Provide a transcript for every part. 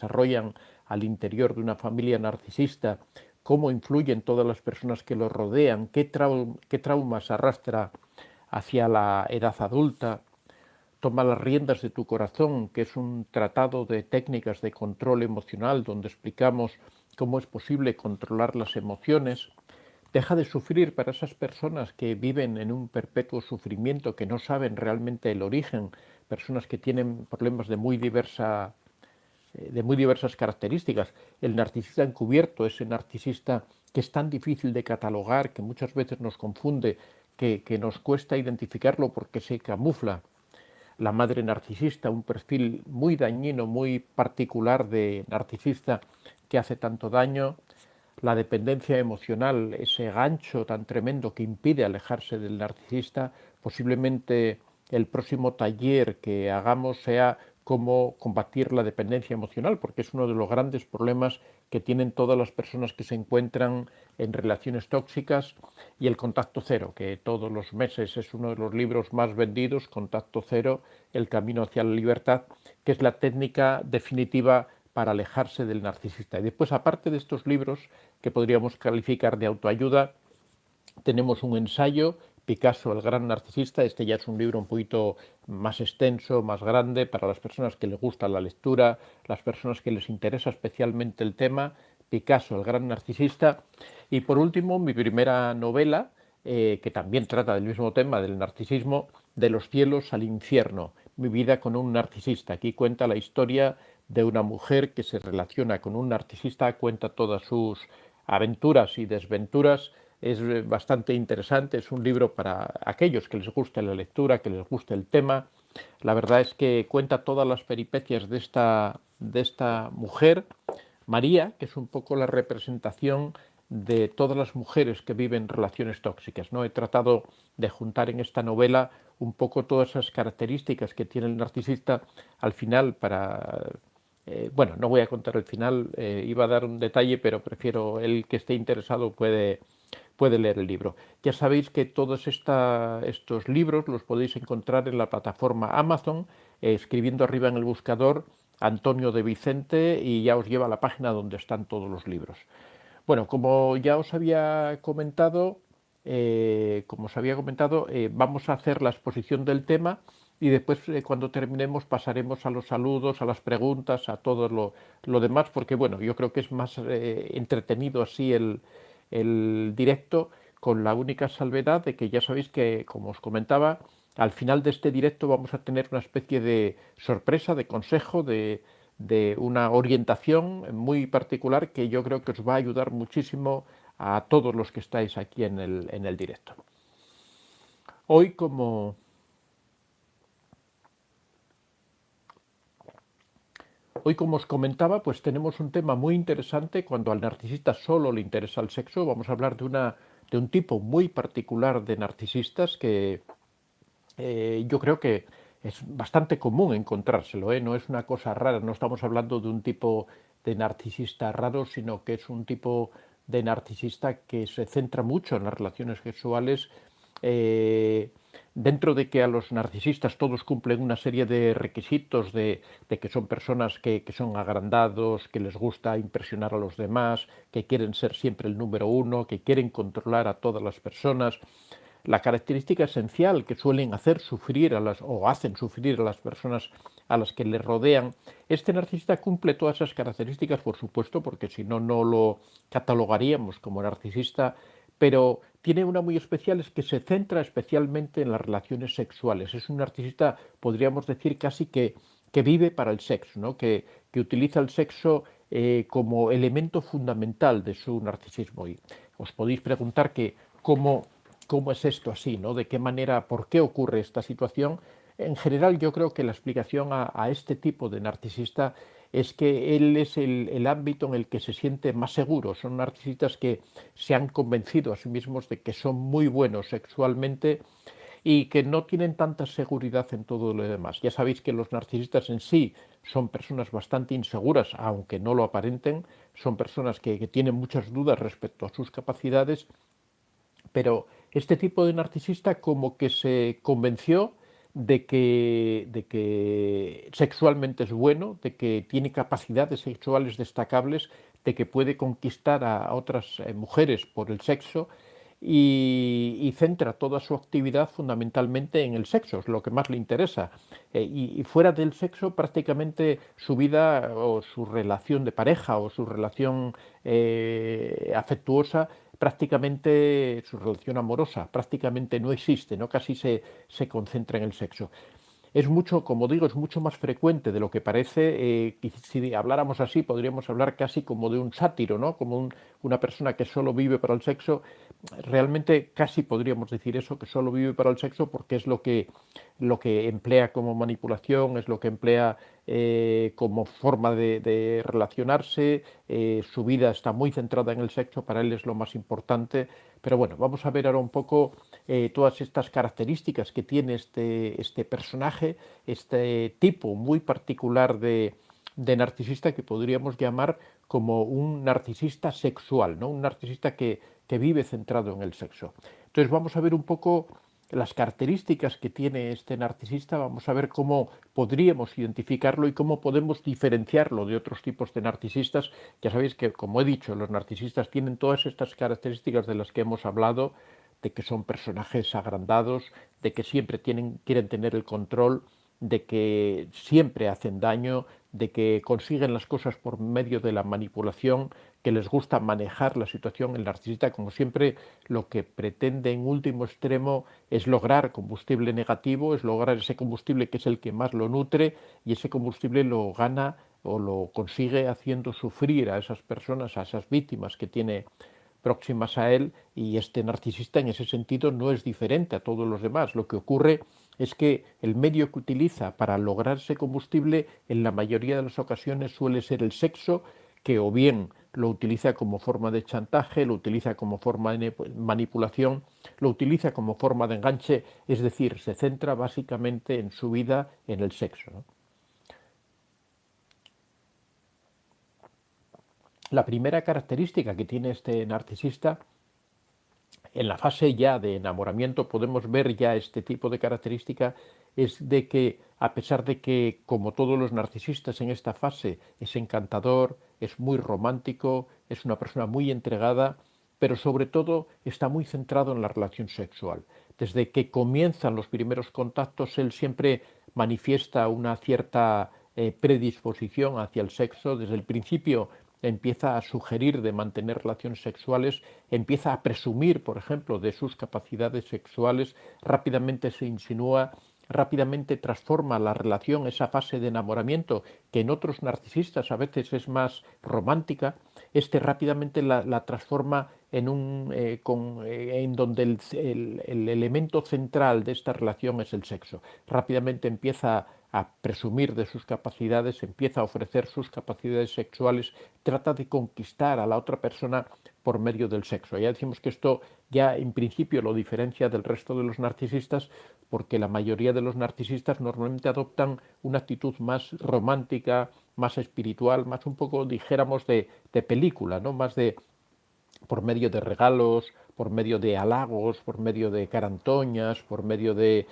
desarrollan al interior de una familia narcisista, cómo influyen todas las personas que lo rodean, qué traumas arrastra hacia la edad adulta. Toma las riendas de tu corazón, que es un tratado de técnicas de control emocional donde explicamos cómo es posible controlar las emociones. Deja de sufrir para esas personas que viven en un perpetuo sufrimiento, que no saben realmente el origen, personas que tienen problemas de muy diversas características. El narcisista encubierto, ese narcisista que es tan difícil de catalogar, que muchas veces nos confunde, que nos cuesta identificarlo porque se camufla. La madre narcisista, un perfil muy dañino, muy particular de narcisista que hace tanto daño. La dependencia emocional, ese gancho tan tremendo que impide alejarse del narcisista. Posiblemente el próximo taller que hagamos sea cómo combatir la dependencia emocional, porque es uno de los grandes problemas que tienen todas las personas que se encuentran en relaciones tóxicas. Y el contacto cero, que todos los meses es uno de los libros más vendidos, Contacto Cero, El camino hacia la libertad, que es la técnica definitiva para alejarse del narcisista. Y después, aparte de estos libros que podríamos calificar de autoayuda, tenemos un ensayo, Picasso, el gran narcisista. Este ya es un libro un poquito más extenso, más grande, para las personas que les gusta la lectura, las personas que les interesa especialmente el tema. Picasso, el gran narcisista. Y por último, mi primera novela, que también trata del mismo tema, del narcisismo, De los cielos al infierno, mi vida con un narcisista. Aquí cuenta la historia de una mujer que se relaciona con un narcisista, cuenta todas sus aventuras y desventuras. Es bastante interesante, es un libro para aquellos que les guste la lectura, que les guste el tema. La verdad es que cuenta todas las peripecias de esta mujer, María, que es un poco la representación de todas las mujeres que viven relaciones tóxicas, ¿no? He tratado de juntar en esta novela un poco todas esas características que tiene el narcisista al final para... bueno, no voy a contar el final, iba a dar un detalle, pero prefiero el que esté interesado puede leer el libro. Ya sabéis que todos estos libros los podéis encontrar en la plataforma Amazon, escribiendo arriba en el buscador Antonio de Vicente y ya os lleva a la página donde están todos los libros. Bueno, como ya os había comentado, vamos a hacer la exposición del tema y después cuando terminemos pasaremos a los saludos, a las preguntas, a todo lo demás, porque bueno, yo creo que es más entretenido así el directo, con la única salvedad de que ya sabéis que, como os comentaba, al final de este directo vamos a tener una especie de sorpresa, de consejo, de una orientación muy particular que yo creo que os va a ayudar muchísimo a todos los que estáis aquí en el directo. Hoy, como os comentaba, pues tenemos un tema muy interesante. Cuando al narcisista solo le interesa el sexo, vamos a hablar de un tipo muy particular de narcisistas que yo creo que es bastante común encontrárselo, ¿eh? No es una cosa rara, no estamos hablando de un tipo de narcisista raro, sino que es un tipo de narcisista que se centra mucho en las relaciones sexuales, eh, dentro de que a los narcisistas todos cumplen una serie de requisitos de que son personas que son agrandados, que les gusta impresionar a los demás, que quieren ser siempre el número uno, que quieren controlar a todas las personas. La característica esencial que suelen hacer sufrir o hacen sufrir a las personas a las que le rodean. Este narcisista cumple todas esas características, por supuesto, porque si no, no lo catalogaríamos como narcisista, pero tiene una muy especial, es que se centra especialmente en las relaciones sexuales. Es un narcisista, podríamos decir, casi que vive para el sexo, ¿no? Que utiliza el sexo como elemento fundamental de su narcisismo. Y os podéis preguntar que cómo es esto así, ¿no? De qué manera, por qué ocurre esta situación. En general, yo creo que la explicación a este tipo de narcisista es que él es el ámbito en el que se siente más seguro. Son narcisistas que se han convencido a sí mismos de que son muy buenos sexualmente y que no tienen tanta seguridad en todo lo demás. Ya sabéis que los narcisistas en sí son personas bastante inseguras, aunque no lo aparenten, son personas que tienen muchas dudas respecto a sus capacidades, pero este tipo de narcisista como que se convenció de que sexualmente es bueno, de que tiene capacidades sexuales destacables, de que puede conquistar a otras mujeres por el sexo y centra toda su actividad fundamentalmente en el sexo, es lo que más le interesa. Y fuera del sexo prácticamente su vida o su relación de pareja o su relación afectuosa prácticamente su relación amorosa prácticamente no existe, ¿no? Casi se concentra en el sexo. Es mucho, como digo, es mucho más frecuente de lo que parece. Si habláramos así, podríamos hablar casi como de un sátiro, ¿no? Como una persona que solo vive para el sexo. Realmente casi podríamos decir eso, que solo vive para el sexo porque es lo que emplea como manipulación, es lo que emplea como forma de relacionarse. Su vida está muy centrada en el sexo, para él es lo más importante. Pero bueno, vamos a ver ahora un poco todas estas características que tiene este personaje, este tipo muy particular de narcisista que podríamos llamar como un narcisista sexual, ¿no? Un narcisista que vive centrado en el sexo. Entonces vamos a ver un poco las características que tiene este narcisista, vamos a ver cómo podríamos identificarlo y cómo podemos diferenciarlo de otros tipos de narcisistas. Ya sabéis que, como he dicho, los narcisistas tienen todas estas características de las que hemos hablado, de que son personajes agrandados, de que siempre quieren tener el control, de que siempre hacen daño, de que consiguen las cosas por medio de la manipulación, que les gusta manejar la situación. El narcisista, como siempre, lo que pretende en último extremo es lograr combustible negativo, es lograr ese combustible que es el que más lo nutre, y ese combustible lo gana o lo consigue haciendo sufrir a esas personas, a esas víctimas que tiene próximas a él, y este narcisista en ese sentido no es diferente a todos los demás. Lo que ocurre es que el medio que utiliza para lograr ese combustible en la mayoría de las ocasiones suele ser el sexo, que o bien lo utiliza como forma de chantaje, lo utiliza como forma de manipulación, lo utiliza como forma de enganche, es decir, se centra básicamente en su vida en el sexo, ¿no? La primera característica que tiene este narcisista, en la fase ya de enamoramiento podemos ver ya este tipo de característica, es de que a pesar de que, como todos los narcisistas en esta fase, es encantador, es muy romántico, es una persona muy entregada, pero sobre todo está muy centrado en la relación sexual. Desde que comienzan los primeros contactos, él siempre manifiesta una cierta predisposición hacia el sexo. Desde el principio empieza a sugerir de mantener relaciones sexuales, empieza a presumir, por ejemplo, de sus capacidades sexuales, rápidamente se insinúa, rápidamente transforma la relación, esa fase de enamoramiento, que en otros narcisistas a veces es más romántica, rápidamente la transforma en donde el elemento central de esta relación es el sexo. Rápidamente empieza a presumir de sus capacidades, empieza a ofrecer sus capacidades sexuales, trata de conquistar a la otra persona por medio del sexo. Ya decimos que esto ya en principio lo diferencia del resto de los narcisistas, porque la mayoría de los narcisistas normalmente adoptan una actitud más romántica, más espiritual, más un poco, dijéramos, de película, ¿no? Más de por medio de regalos, por medio de halagos, por medio de carantoñas, por medio de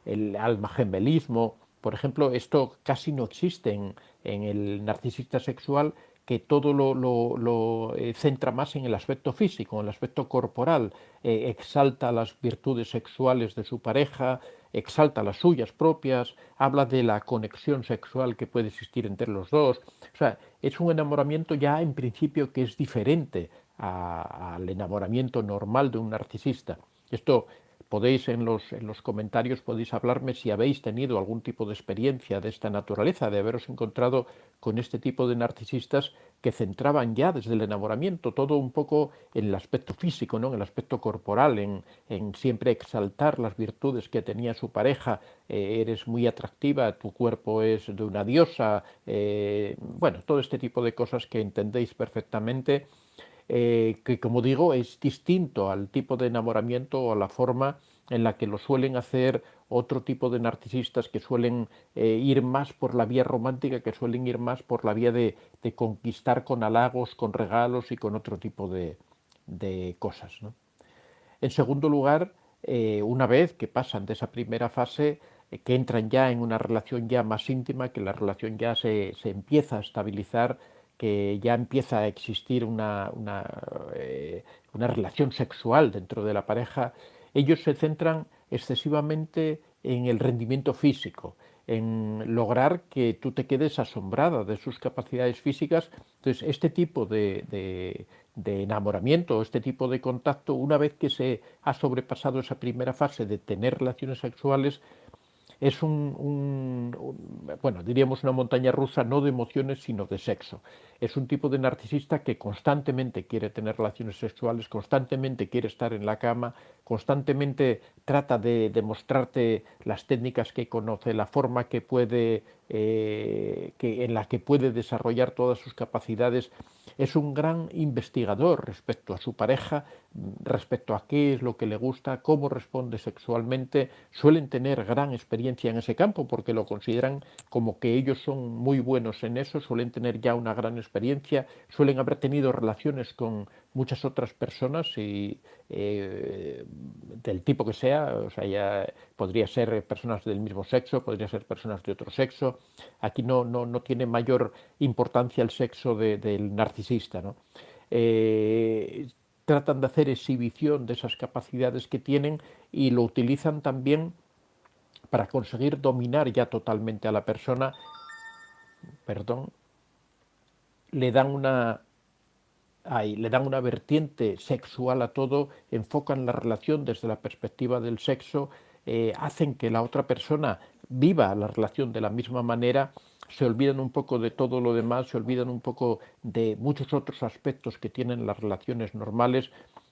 el almagemelismo. Por ejemplo, esto casi no existe en el narcisista sexual, que todo lo centra más en el aspecto físico, en el aspecto corporal, exalta las virtudes sexuales de su pareja, exalta las suyas propias, habla de la conexión sexual que puede existir entre los dos. O sea, es un enamoramiento ya en principio que es diferente al enamoramiento normal de un narcisista. Esto podéis en los comentarios podéis hablarme si habéis tenido algún tipo de experiencia de esta naturaleza, de haberos encontrado con este tipo de narcisistas que centraban ya desde el enamoramiento todo un poco en el aspecto físico, ¿no? En el aspecto corporal, en siempre exaltar las virtudes que tenía su pareja. Eres muy atractiva, tu cuerpo es de una diosa, bueno, todo este tipo de cosas que entendéis perfectamente, que como digo es distinto al tipo de enamoramiento o a la forma en la que lo suelen hacer otro tipo de narcisistas, que suelen ir más por la vía romántica, que suelen ir más por la vía de conquistar con halagos, con regalos y con otro tipo de cosas, ¿no? En segundo lugar, una vez que pasan de esa primera fase, que entran ya en una relación ya más íntima, que la relación ya se empieza a estabilizar, que ya empieza a existir una relación sexual dentro de la pareja, ellos se centran excesivamente en el rendimiento físico, en lograr que tú te quedes asombrada de sus capacidades físicas. Entonces, este tipo de enamoramiento, este tipo de contacto, una vez que se ha sobrepasado esa primera fase de tener relaciones sexuales, es bueno, diríamos una montaña rusa no de emociones, sino de sexo. Es un tipo de narcisista que constantemente quiere tener relaciones sexuales, constantemente quiere estar en la cama, constantemente trata de demostrarte las técnicas que conoce, la forma que puede, en la que puede desarrollar todas sus capacidades. Es un gran investigador respecto a su pareja, respecto a qué es lo que le gusta, cómo responde sexualmente. Suelen tener gran experiencia en ese campo porque lo consideran como que ellos son muy buenos en eso, suelen tener ya una gran experiencia, suelen haber tenido relaciones con muchas otras personas y del tipo que sea, o sea, ya podría ser personas del mismo sexo, podría ser personas de otro sexo. Aquí no tiene mayor importancia el sexo del narcisista, ¿no? Eh, Tratan de hacer exhibición de esas capacidades que tienen y lo utilizan también para conseguir dominar ya totalmente a la persona. Perdón, le dan una, le dan una vertiente sexual a todo, enfocan la relación desde la perspectiva del sexo, hacen que la otra persona viva la relación de la misma manera, se olvidan un poco de todo lo demás, se olvidan un poco de muchos otros aspectos que tienen las relaciones normales.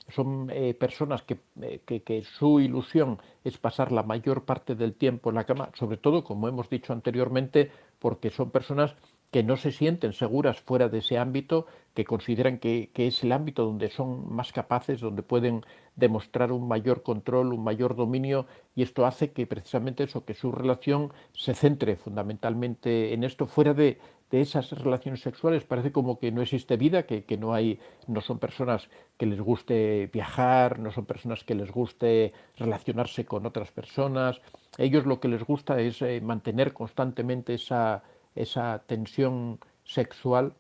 Son personas que su ilusión es pasar la mayor parte del tiempo en la cama, sobre todo, como hemos dicho anteriormente, porque son personas que no se sienten seguras fuera de ese ámbito, que consideran que es el ámbito donde son más capaces, donde pueden demostrar un mayor control, un mayor dominio, y esto hace que precisamente eso, que su relación se centre fundamentalmente en esto, fuera de esas relaciones sexuales. Parece como que no existe vida, que no hay, no son personas que les guste viajar, no son personas que les guste relacionarse con otras personas. Ellos lo que les gusta es mantener constantemente esa tensión sexual.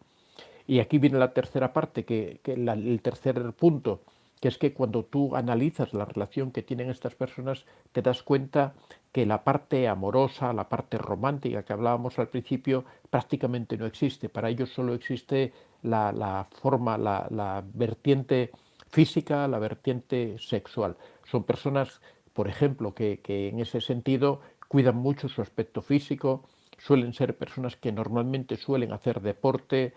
Y aquí viene la tercera parte, el tercer punto, que es que cuando tú analizas la relación que tienen estas personas, te das cuenta que la parte amorosa, la parte romántica que hablábamos al principio, prácticamente no existe. Para ellos solo existe la forma, la vertiente física, la vertiente sexual. Son personas, por ejemplo, que en ese sentido cuidan mucho su aspecto físico, suelen ser personas que normalmente suelen hacer deporte,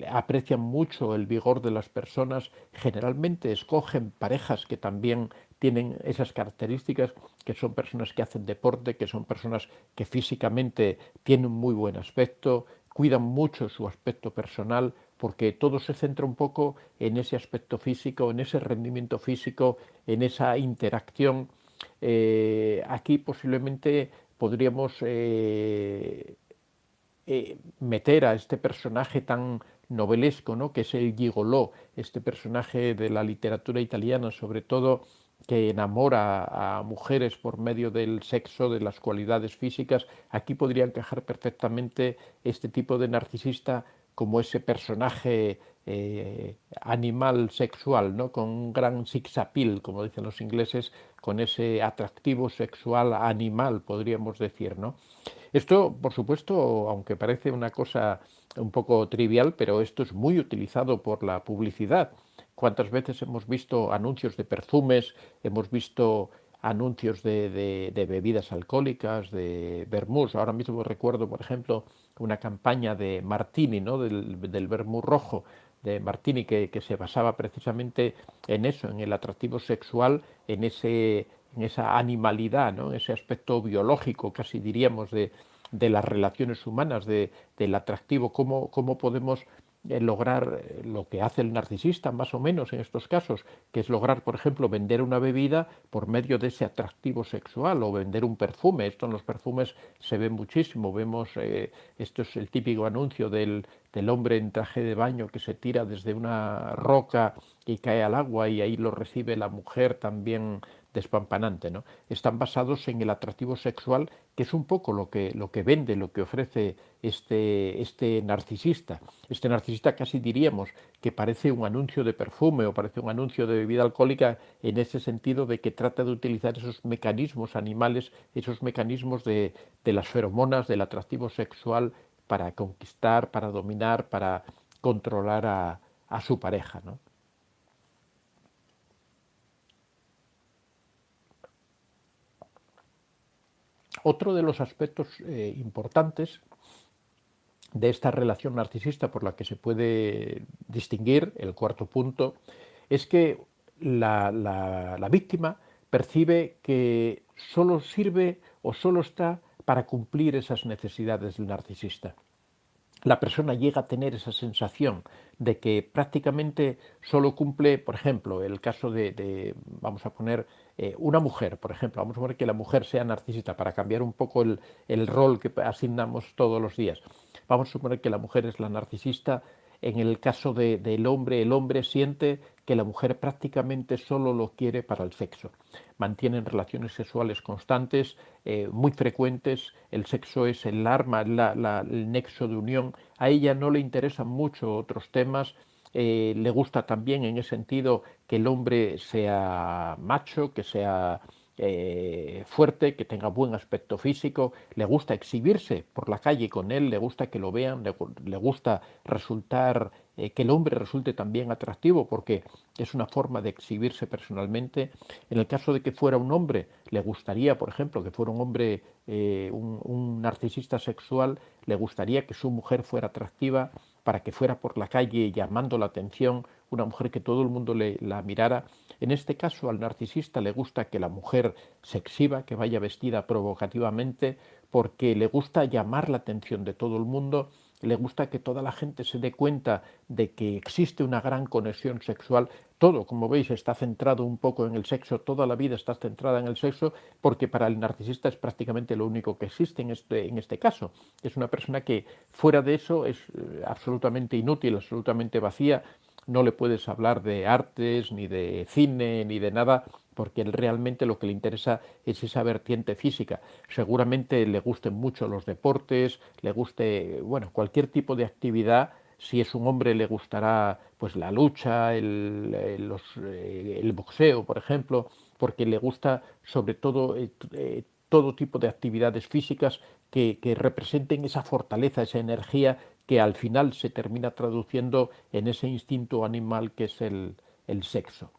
aprecian mucho el vigor de las personas, generalmente escogen parejas que también tienen esas características, que son personas que hacen deporte, que son personas que físicamente tienen un muy buen aspecto, cuidan mucho su aspecto personal, porque todo se centra un poco en ese aspecto físico, en ese rendimiento físico, en esa interacción. Aquí posiblemente podríamos meter a este personaje tan novelesco, ¿no?, que es el gigoló, este personaje de la literatura italiana, sobre todo, que enamora a mujeres por medio del sexo, de las cualidades físicas. Aquí podría encajar perfectamente este tipo de narcisista como ese personaje animal sexual, ¿no?, con un gran sex appeal, como dicen los ingleses, con ese atractivo sexual animal, podríamos decir, ¿no? Esto, por supuesto, aunque parece una cosa un poco trivial, pero esto es muy utilizado por la publicidad. ¿Cuántas veces hemos visto anuncios de perfumes, hemos visto anuncios de bebidas alcohólicas, de vermús? Ahora mismo recuerdo, por ejemplo, una campaña de Martini, ¿no?, del vermú rojo de Martini, que se basaba precisamente en eso, en el atractivo sexual, en esa animalidad, ¿no?, ese aspecto biológico, casi diríamos, de las relaciones humanas, del atractivo, cómo podemos lograr lo que hace el narcisista, más o menos en estos casos, que es lograr, por ejemplo, vender una bebida por medio de ese atractivo sexual, o vender un perfume. Esto en los perfumes se ve muchísimo. Vemos, esto es el típico anuncio del hombre en traje de baño que se tira desde una roca y cae al agua, y ahí lo recibe la mujer también despampanante, ¿no? Están basados en el atractivo sexual, que es un poco lo que vende, lo que ofrece este narcisista. Este narcisista casi diríamos que parece un anuncio de perfume o parece un anuncio de bebida alcohólica, en ese sentido de que trata de utilizar esos mecanismos animales, esos mecanismos de las feromonas, del atractivo sexual, para conquistar, para dominar, para controlar a su pareja, ¿no? Otro de los aspectos importantes de esta relación narcisista por la que se puede distinguir, el cuarto punto, es que la víctima percibe que solo sirve o solo está para cumplir esas necesidades del narcisista. La persona llega a tener esa sensación de que prácticamente solo cumple, por ejemplo, el caso vamos a poner, una mujer, por ejemplo, vamos a poner que la mujer sea narcisista para cambiar un poco el rol que asignamos todos los días. Vamos a suponer que la mujer es la narcisista. En el caso del hombre, el hombre siente que la mujer prácticamente solo lo quiere para el sexo. Mantienen relaciones sexuales constantes, muy frecuentes, el sexo es el arma, el nexo de unión. A ella no le interesan mucho otros temas, le gusta también en ese sentido que el hombre sea macho, que sea fuerte, que tenga buen aspecto físico, le gusta exhibirse por la calle con él, le gusta que lo vean, le gusta resultar, que el hombre resulte también atractivo porque es una forma de exhibirse personalmente. En el caso de que fuera un hombre, le gustaría, por ejemplo, que fuera un hombre, un narcisista sexual, le gustaría que su mujer fuera atractiva para que fuera por la calle llamando la atención, una mujer que todo el mundo la mirara. En este caso, al narcisista le gusta que la mujer se exhiba, que vaya vestida provocativamente, porque le gusta llamar la atención de todo el mundo, le gusta que toda la gente se dé cuenta de que existe una gran conexión sexual. Todo, como veis, está centrado un poco en el sexo, toda la vida está centrada en el sexo, porque para el narcisista es prácticamente lo único que existe en este caso. Es una persona que fuera de eso es absolutamente inútil, absolutamente vacía. No le puedes hablar de artes, ni de cine, ni de nada, porque realmente lo que le interesa es esa vertiente física. Seguramente le gusten mucho los deportes, le guste, bueno, cualquier tipo de actividad. Si es un hombre le gustará pues la lucha, el boxeo, por ejemplo, porque le gusta sobre todo todo tipo de actividades físicas que representen esa fortaleza, esa energía que al final se termina traduciendo en ese instinto animal que es el sexo.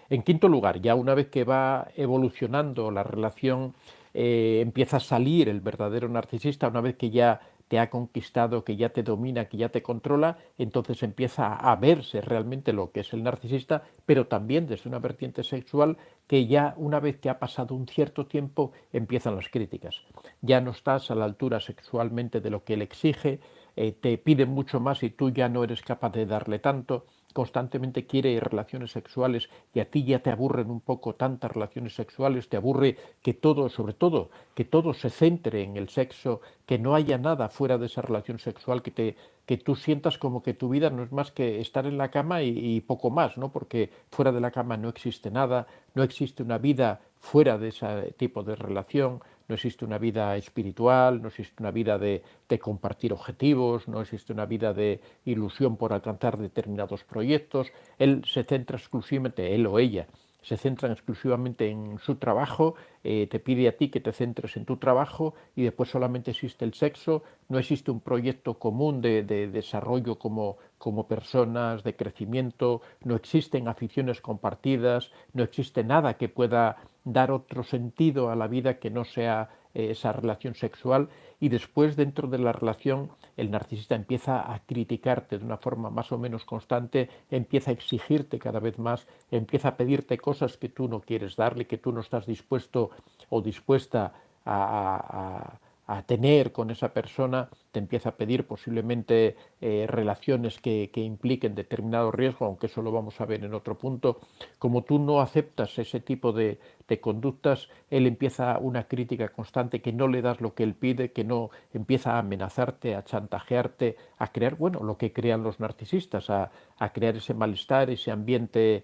En quinto lugar, ya una vez que va evolucionando la relación, empieza a salir el verdadero narcisista, una vez que ya te ha conquistado, que ya te domina, que ya te controla, entonces empieza a verse realmente lo que es el narcisista, pero también desde una vertiente sexual que ya una vez que ha pasado un cierto tiempo empiezan las críticas. Ya no estás a la altura sexualmente de lo que él exige, te pide mucho más y tú ya no eres capaz de darle tanto, constantemente quiere relaciones sexuales y a ti ya te aburren un poco tantas relaciones sexuales, te aburre que todo, sobre todo, que todo se centre en el sexo, que no haya nada fuera de esa relación sexual, que tú sientas como que tu vida no es más que estar en la cama y poco más, ¿no? Porque fuera de la cama no existe nada, no existe una vida fuera de ese tipo de relación, no existe una vida espiritual, no existe una vida de compartir objetivos, no existe una vida de ilusión por alcanzar determinados proyectos. Él se centra exclusivamente, él o ella, se centran exclusivamente en su trabajo, te pide a ti que te centres en tu trabajo y después solamente existe el sexo, no existe un proyecto común de desarrollo como personas, de crecimiento, no existen aficiones compartidas, no existe nada que pueda dar otro sentido a la vida que no sea esa relación sexual, y después dentro de la relación el narcisista empieza a criticarte de una forma más o menos constante, empieza a exigirte cada vez más, empieza a pedirte cosas que tú no quieres darle, que tú no estás dispuesto o dispuesta a, tener con esa persona, te empieza a pedir posiblemente relaciones que impliquen determinado riesgo, aunque eso lo vamos a ver en otro punto. Como tú no aceptas ese tipo de conductas, él empieza una crítica constante, que no le das lo que él pide, que no empieza a amenazarte, a chantajearte, a crear, bueno, lo que crean los narcisistas, a crear ese malestar, ese ambiente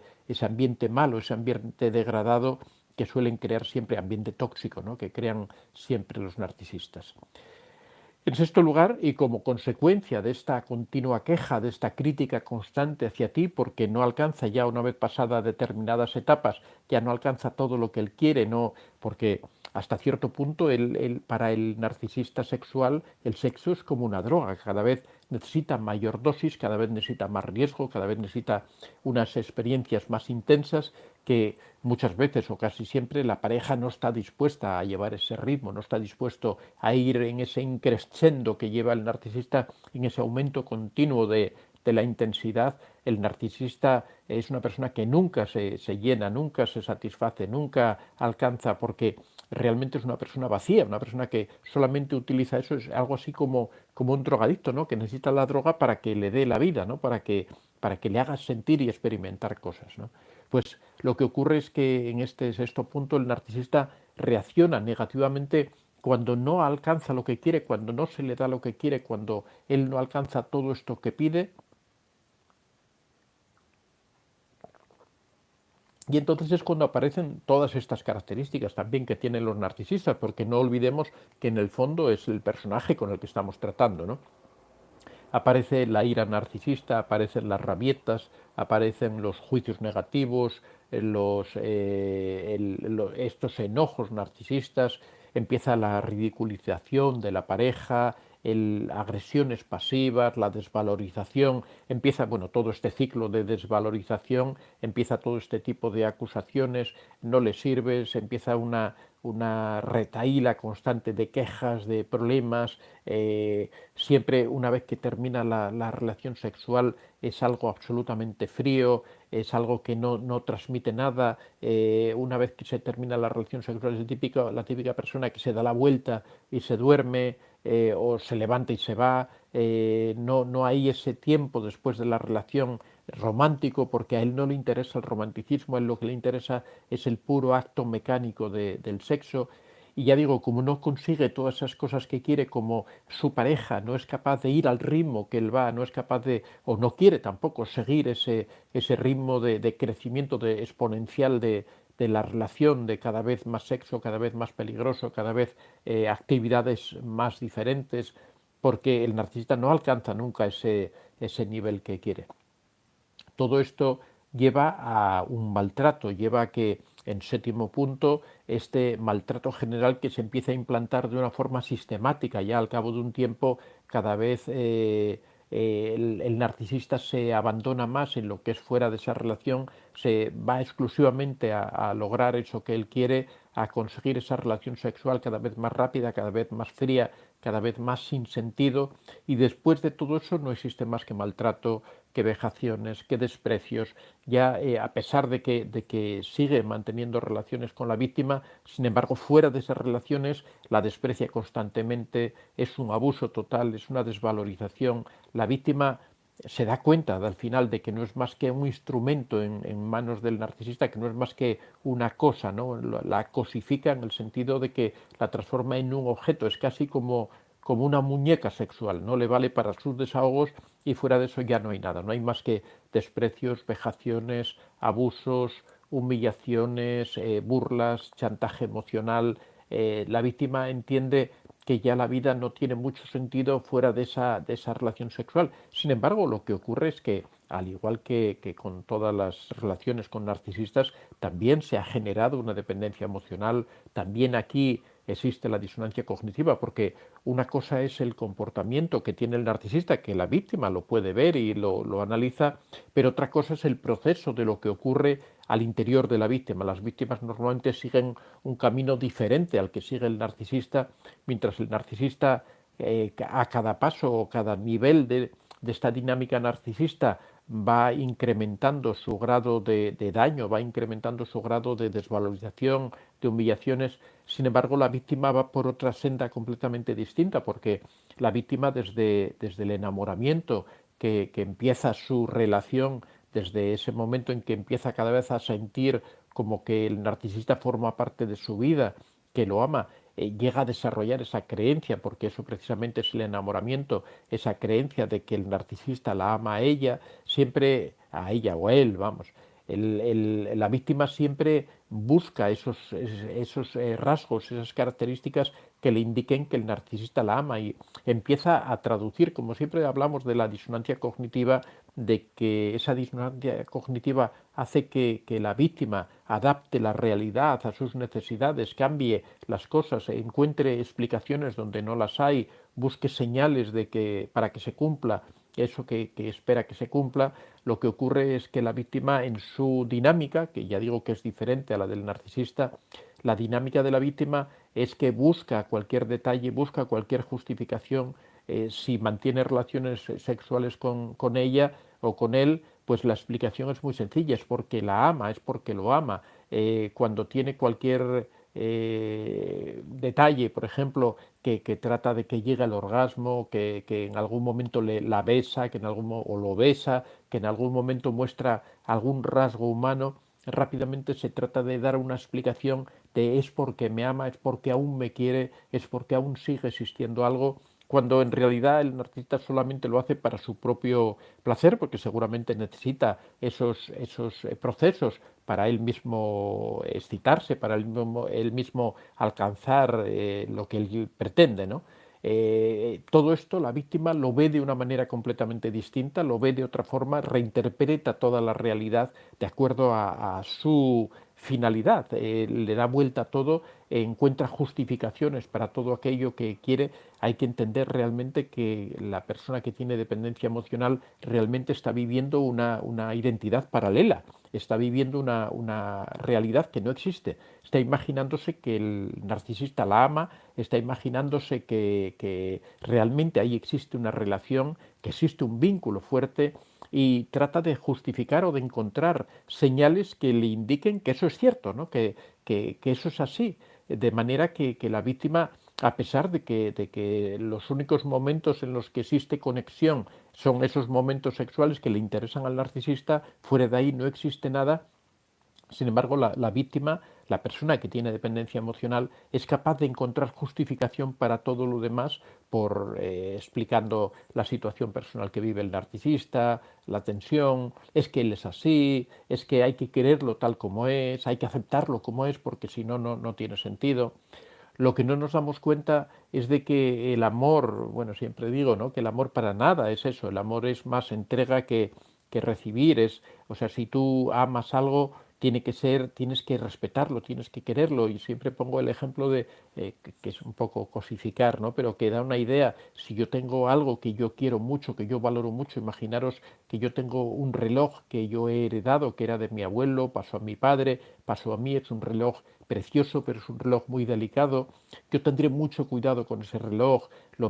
malo, ese ambiente degradado que suelen crear siempre, ambiente tóxico, ¿no?, que crean siempre los narcisistas. En sexto lugar, y como consecuencia de esta continua queja, de esta crítica constante hacia ti, porque no alcanza ya, una vez pasadas determinadas etapas, ya no alcanza todo lo que él quiere, no, porque hasta cierto punto para el narcisista sexual el sexo es como una droga, cada vez necesita mayor dosis, cada vez necesita más riesgo, cada vez necesita unas experiencias más intensas que muchas veces o casi siempre la pareja no está dispuesta a llevar ese ritmo, no está dispuesto a ir en ese increscendo que lleva el narcisista, en ese aumento continuo de la intensidad. El narcisista es una persona que nunca se llena, nunca se satisface, nunca alcanza, porque realmente es una persona vacía, una persona que solamente utiliza eso, es algo así como un drogadicto, ¿no?, que necesita la droga para que le dé la vida, ¿no?, para que le haga sentir y experimentar cosas, ¿no? Pues lo que ocurre es que en este sexto punto el narcisista reacciona negativamente cuando no alcanza lo que quiere, cuando no se le da lo que quiere, cuando él no alcanza todo esto que pide. Y entonces es cuando aparecen todas estas características también que tienen los narcisistas, porque no olvidemos que en el fondo es el personaje con el que estamos tratando, ¿no? Aparece la ira narcisista, aparecen las rabietas, aparecen los juicios negativos, estos enojos narcisistas, empieza la ridiculización de la pareja, agresiones pasivas, la desvalorización, empieza, bueno, todo este ciclo de desvalorización, empieza todo este tipo de acusaciones, no le sirves, empieza una retahíla constante de quejas, de problemas, siempre una vez que termina la relación sexual es algo absolutamente frío, es algo que no transmite nada, una vez que se termina la relación sexual es la típica persona que se da la vuelta y se duerme, o se levanta y se va, no hay ese tiempo después de la relación romántico, porque a él no le interesa el romanticismo, a él lo que le interesa es el puro acto mecánico del sexo. Y ya digo, como no consigue todas esas cosas que quiere, como su pareja no es capaz de ir al ritmo que él va, no es capaz de, o no quiere tampoco seguir ese ritmo de crecimiento exponencial de la relación, de cada vez más sexo, cada vez más peligroso, cada vez actividades más diferentes, porque el narcisista no alcanza nunca ese nivel que quiere. Todo esto lleva a un maltrato, lleva a que, en séptimo punto, este maltrato general que se empieza a implantar de una forma sistemática, ya al cabo de un tiempo, cada vez el narcisista se abandona más en lo que es fuera de esa relación, se va exclusivamente a lograr eso que él quiere, a conseguir esa relación sexual cada vez más rápida, cada vez más fría, cada vez más sin sentido, y después de todo eso no existe más que maltrato, que vejaciones, que desprecios. Ya a pesar de que sigue manteniendo relaciones con la víctima, sin embargo, fuera de esas relaciones la desprecia constantemente, es un abuso total, es una desvalorización. La víctima se da cuenta al final de que no es más que un instrumento en manos del narcisista, que no es más que una cosa, ¿no? La cosifica en el sentido de que la transforma en un objeto, es casi como una muñeca sexual, no le vale para sus desahogos, y fuera de eso ya no hay nada, no hay más que desprecios, vejaciones, abusos, humillaciones, burlas, chantaje emocional. La víctima entiende que ya la vida no tiene mucho sentido fuera de esa relación sexual. Sin embargo, lo que ocurre es que, al igual que con todas las relaciones con narcisistas, también se ha generado una dependencia emocional, también aquí existe la disonancia cognitiva, porque una cosa es el comportamiento que tiene el narcisista, que la víctima lo puede ver y lo analiza, pero otra cosa es el proceso de lo que ocurre al interior de la víctima. Las víctimas normalmente siguen un camino diferente al que sigue el narcisista, mientras el narcisista a cada paso o cada nivel de esta dinámica narcisista va incrementando su grado de daño, va incrementando su grado de desvalorización, de humillaciones. Sin embargo, la víctima va por otra senda completamente distinta, porque la víctima desde el enamoramiento que empieza su relación, desde ese momento en que empieza cada vez a sentir como que el narcisista forma parte de su vida, que lo ama, llega a desarrollar esa creencia, porque eso precisamente es el enamoramiento, esa creencia de que el narcisista la ama a ella, siempre a ella o a él, vamos. La víctima siempre busca esos rasgos, esas características que le indiquen que el narcisista la ama y empieza a traducir, como siempre hablamos de la disonancia cognitiva, de que esa disonancia cognitiva hace que la víctima adapte la realidad a sus necesidades, cambie las cosas, encuentre explicaciones donde no las hay, busque señales de que para que se cumpla eso que espera que se cumpla. Lo que ocurre es que la víctima en su dinámica, que ya digo que es diferente a la del narcisista, la dinámica de la víctima es que busca cualquier detalle, busca cualquier justificación. Si mantiene relaciones sexuales con ella o con él, pues la explicación es muy sencilla, es porque la ama, es porque lo ama. Cuando tiene cualquier detalle, por ejemplo, que trata de que llegue al orgasmo, que en algún momento la besa, que en o lo besa, que en algún momento muestra algún rasgo humano, rápidamente se trata de dar una explicación de es porque me ama, es porque aún me quiere, es porque aún sigue existiendo algo, cuando en realidad el narcisista solamente lo hace para su propio placer, porque seguramente necesita esos procesos para él mismo excitarse, para él mismo alcanzar lo que él pretende, ¿no? Todo esto la víctima lo ve de una manera completamente distinta, lo ve de otra forma, reinterpreta toda la realidad de acuerdo a su finalidad, le da vuelta a todo, encuentra justificaciones para todo aquello que quiere. Hay que entender realmente que la persona que tiene dependencia emocional realmente está viviendo una identidad paralela, está viviendo una realidad que no existe, está imaginándose que el narcisista la ama, está imaginándose que realmente ahí existe una relación, que existe un vínculo fuerte, y trata de justificar o de encontrar señales que le indiquen que eso es cierto, ¿no? Que eso es así, de manera que la víctima, a pesar de que los únicos momentos en los que existe conexión son esos momentos sexuales que le interesan al narcisista, fuera de ahí no existe nada. Sin embargo, la víctima, la persona que tiene dependencia emocional, es capaz de encontrar justificación para todo lo demás por explicando la situación personal que vive el narcisista, la tensión, es que él es así, es que hay que quererlo tal como es, hay que aceptarlo como es porque si no, no tiene sentido. Lo que no nos damos cuenta es de que el amor, bueno, siempre digo, ¿no?, que el amor para nada es eso, el amor es más entrega que recibir, o sea, si tú amas algo, tienes que respetarlo, tienes que quererlo, y siempre pongo el ejemplo de, que es un poco cosificar, ¿no?, pero que da una idea. Si yo tengo algo que yo quiero mucho, que yo valoro mucho, imaginaros que yo tengo un reloj que yo he heredado, que era de mi abuelo, pasó a mi padre, pasó a mí, es un reloj precioso, pero es un reloj muy delicado. Yo tendré mucho cuidado con ese reloj, lo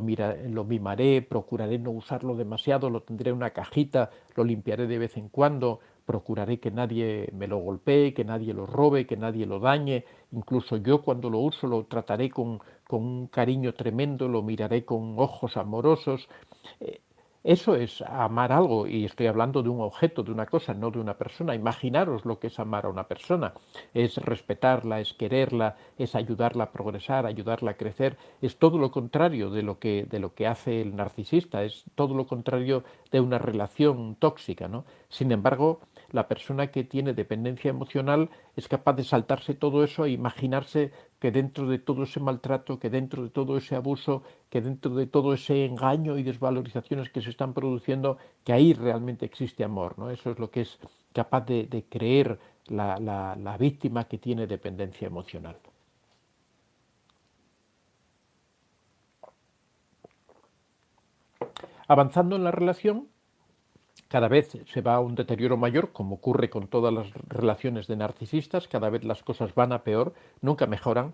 mimaré, procuraré no usarlo demasiado, lo tendré en una cajita, lo limpiaré de vez en cuando, procuraré que nadie me lo golpee, que nadie lo robe, que nadie lo dañe. Incluso yo cuando lo uso lo trataré con un cariño tremendo, lo miraré con ojos amorosos. Eso es amar algo, y estoy hablando de un objeto, de una cosa, no de una persona. Imaginaros lo que es amar a una persona. Es respetarla, es quererla, es ayudarla a progresar, ayudarla a crecer. Es todo lo contrario de lo que hace el narcisista, es todo lo contrario de una relación tóxica, ¿no? Sin embargo, la persona que tiene dependencia emocional es capaz de saltarse todo eso e imaginarse que dentro de todo ese maltrato, que dentro de todo ese abuso, que dentro de todo ese engaño y desvalorizaciones que se están produciendo, que ahí realmente existe amor, ¿no? Eso es lo que es capaz de creer la víctima que tiene dependencia emocional. Avanzando en la relación, cada vez se va a un deterioro mayor, como ocurre con todas las relaciones de narcisistas, cada vez las cosas van a peor, nunca mejoran,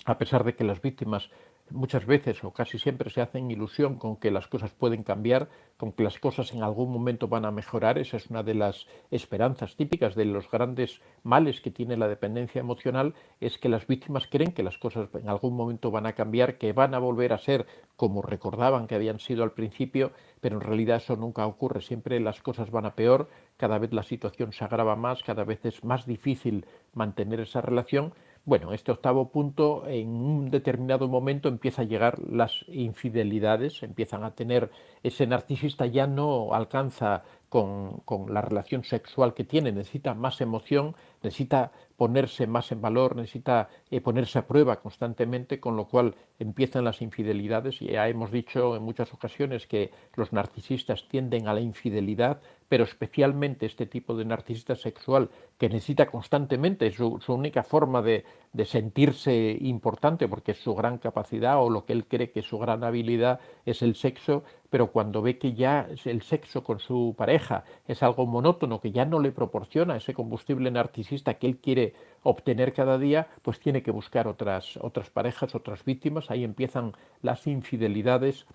a pesar de que las víctimas muchas veces o casi siempre se hacen ilusión con que las cosas pueden cambiar, con que las cosas en algún momento van a mejorar. Esa es una de las esperanzas típicas de los grandes males que tiene la dependencia emocional, es que las víctimas creen que las cosas en algún momento van a cambiar, que van a volver a ser como recordaban que habían sido al principio, pero en realidad eso nunca ocurre. Siempre las cosas van a peor, cada vez la situación se agrava más, cada vez es más difícil mantener esa relación. Bueno, este octavo punto, en un determinado momento empieza a llegar las infidelidades, empiezan a tener, ese narcisista ya no alcanza con la relación sexual que tiene, necesita más emoción, necesita ponerse más en valor, necesita ponerse a prueba constantemente, con lo cual empiezan las infidelidades. Y ya hemos dicho en muchas ocasiones que los narcisistas tienden a la infidelidad, pero especialmente este tipo de narcisista sexual que necesita constantemente su única forma de sentirse importante, porque es su gran capacidad o lo que él cree que es su gran habilidad es el sexo, pero cuando ve que ya el sexo con su pareja es algo monótono, que ya no le proporciona ese combustible narcisista que él quiere obtener cada día, pues tiene que buscar otras parejas, otras víctimas. Ahí empiezan las infidelidades,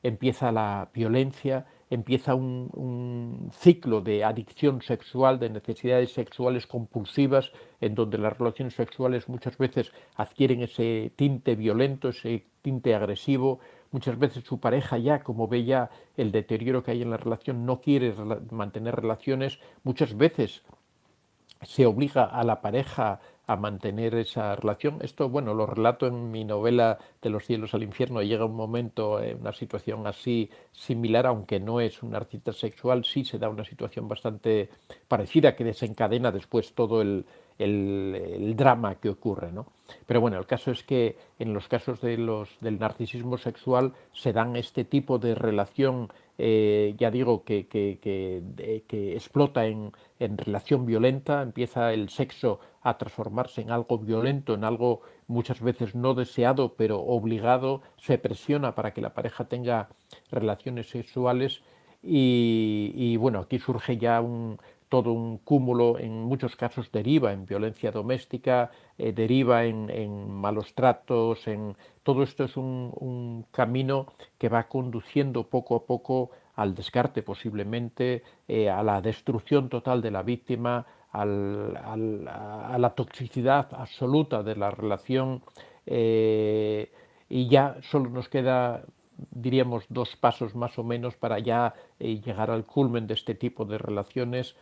empieza la violencia, empieza un ciclo de adicción sexual, de necesidades sexuales compulsivas, en donde las relaciones sexuales muchas veces adquieren ese tinte violento, ese tinte agresivo. Muchas veces su pareja ya, como ve ya el deterioro que hay en la relación, no quiere mantener relaciones. Muchas veces se obliga a la pareja a mantener esa relación. Esto, bueno, lo relato en mi novela De los cielos al infierno. Llega un momento, una situación así similar, aunque no es un narcisista sexual, sí se da una situación bastante parecida que desencadena después todo el drama que ocurre, ¿no? Pero bueno, el caso es que en los casos del narcisismo sexual se dan este tipo de relación, ya digo, que explota en relación violenta, empieza el sexo a transformarse en algo violento, en algo muchas veces no deseado, pero obligado, se presiona para que la pareja tenga relaciones sexuales y bueno, aquí surge ya todo un cúmulo, en muchos casos deriva en violencia doméstica, deriva en malos tratos, todo esto es un camino que va conduciendo poco a poco al descarte posiblemente, a la destrucción total de la víctima, a la toxicidad absoluta de la relación, y ya solo nos queda, diríamos, dos pasos más o menos para ya llegar al culmen de este tipo de relaciones.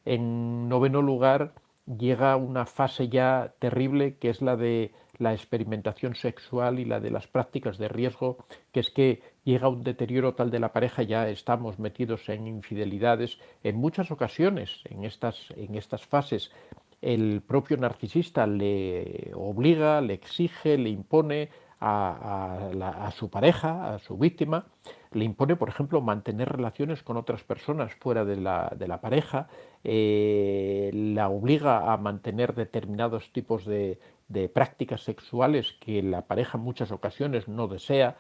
En noveno lugar, llega una fase ya terrible, que es la de la experimentación sexual y la de las prácticas de riesgo, que es que llega un deterioro tal de la pareja, ya estamos metidos en infidelidades. En muchas ocasiones, en estas fases, el propio narcisista le obliga, le exige, le impone a su pareja, a su víctima, le impone, por ejemplo, mantener relaciones con otras personas fuera de la pareja, la obliga a mantener determinados tipos de prácticas sexuales que la pareja en muchas ocasiones no desea,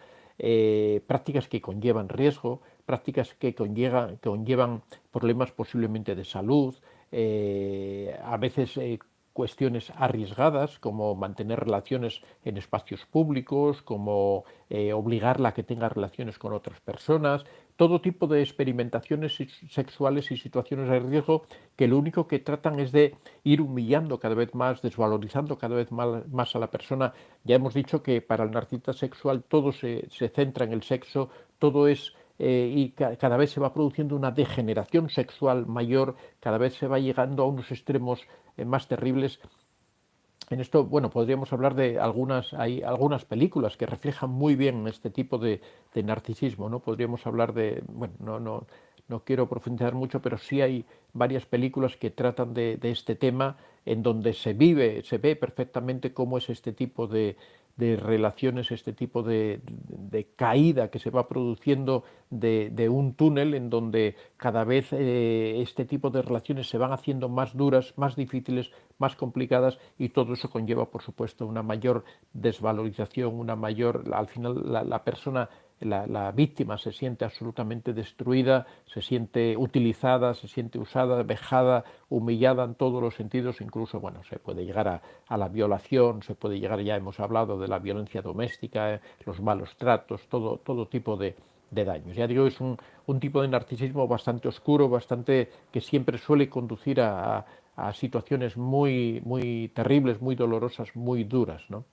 prácticas que conllevan riesgo, prácticas que conllevan problemas posiblemente de salud, a veces cuestiones arriesgadas como mantener relaciones en espacios públicos, como obligarla a que tenga relaciones con otras personas, todo tipo de experimentaciones sexuales y situaciones de riesgo que lo único que tratan es de ir humillando cada vez más, desvalorizando cada vez más a la persona. Ya hemos dicho que para el narcisista sexual todo se centra en el sexo, todo es y cada vez se va produciendo una degeneración sexual mayor, cada vez se va llegando a unos extremos más terribles. En esto, bueno, podríamos hablar hay algunas películas que reflejan muy bien este tipo de narcisismo, ¿no? Podríamos hablar bueno, no quiero profundizar mucho, pero sí hay varias películas que tratan de este tema, en donde se ve perfectamente cómo es este tipo de relaciones, este tipo de caída que se va produciendo de un túnel, en donde cada vez este tipo de relaciones se van haciendo más duras, más difíciles, más complicadas, y todo eso conlleva, por supuesto, una mayor desvalorización, al final la persona la víctima se siente absolutamente destruida, se siente utilizada, se siente usada, vejada, humillada en todos los sentidos, incluso, bueno, se puede llegar a la violación, se puede llegar, ya hemos hablado de la violencia doméstica, los malos tratos, todo tipo de daños. Ya digo, es un tipo de narcisismo bastante oscuro, bastante que siempre suele conducir a situaciones muy terribles, muy dolorosas, muy duras, ¿no?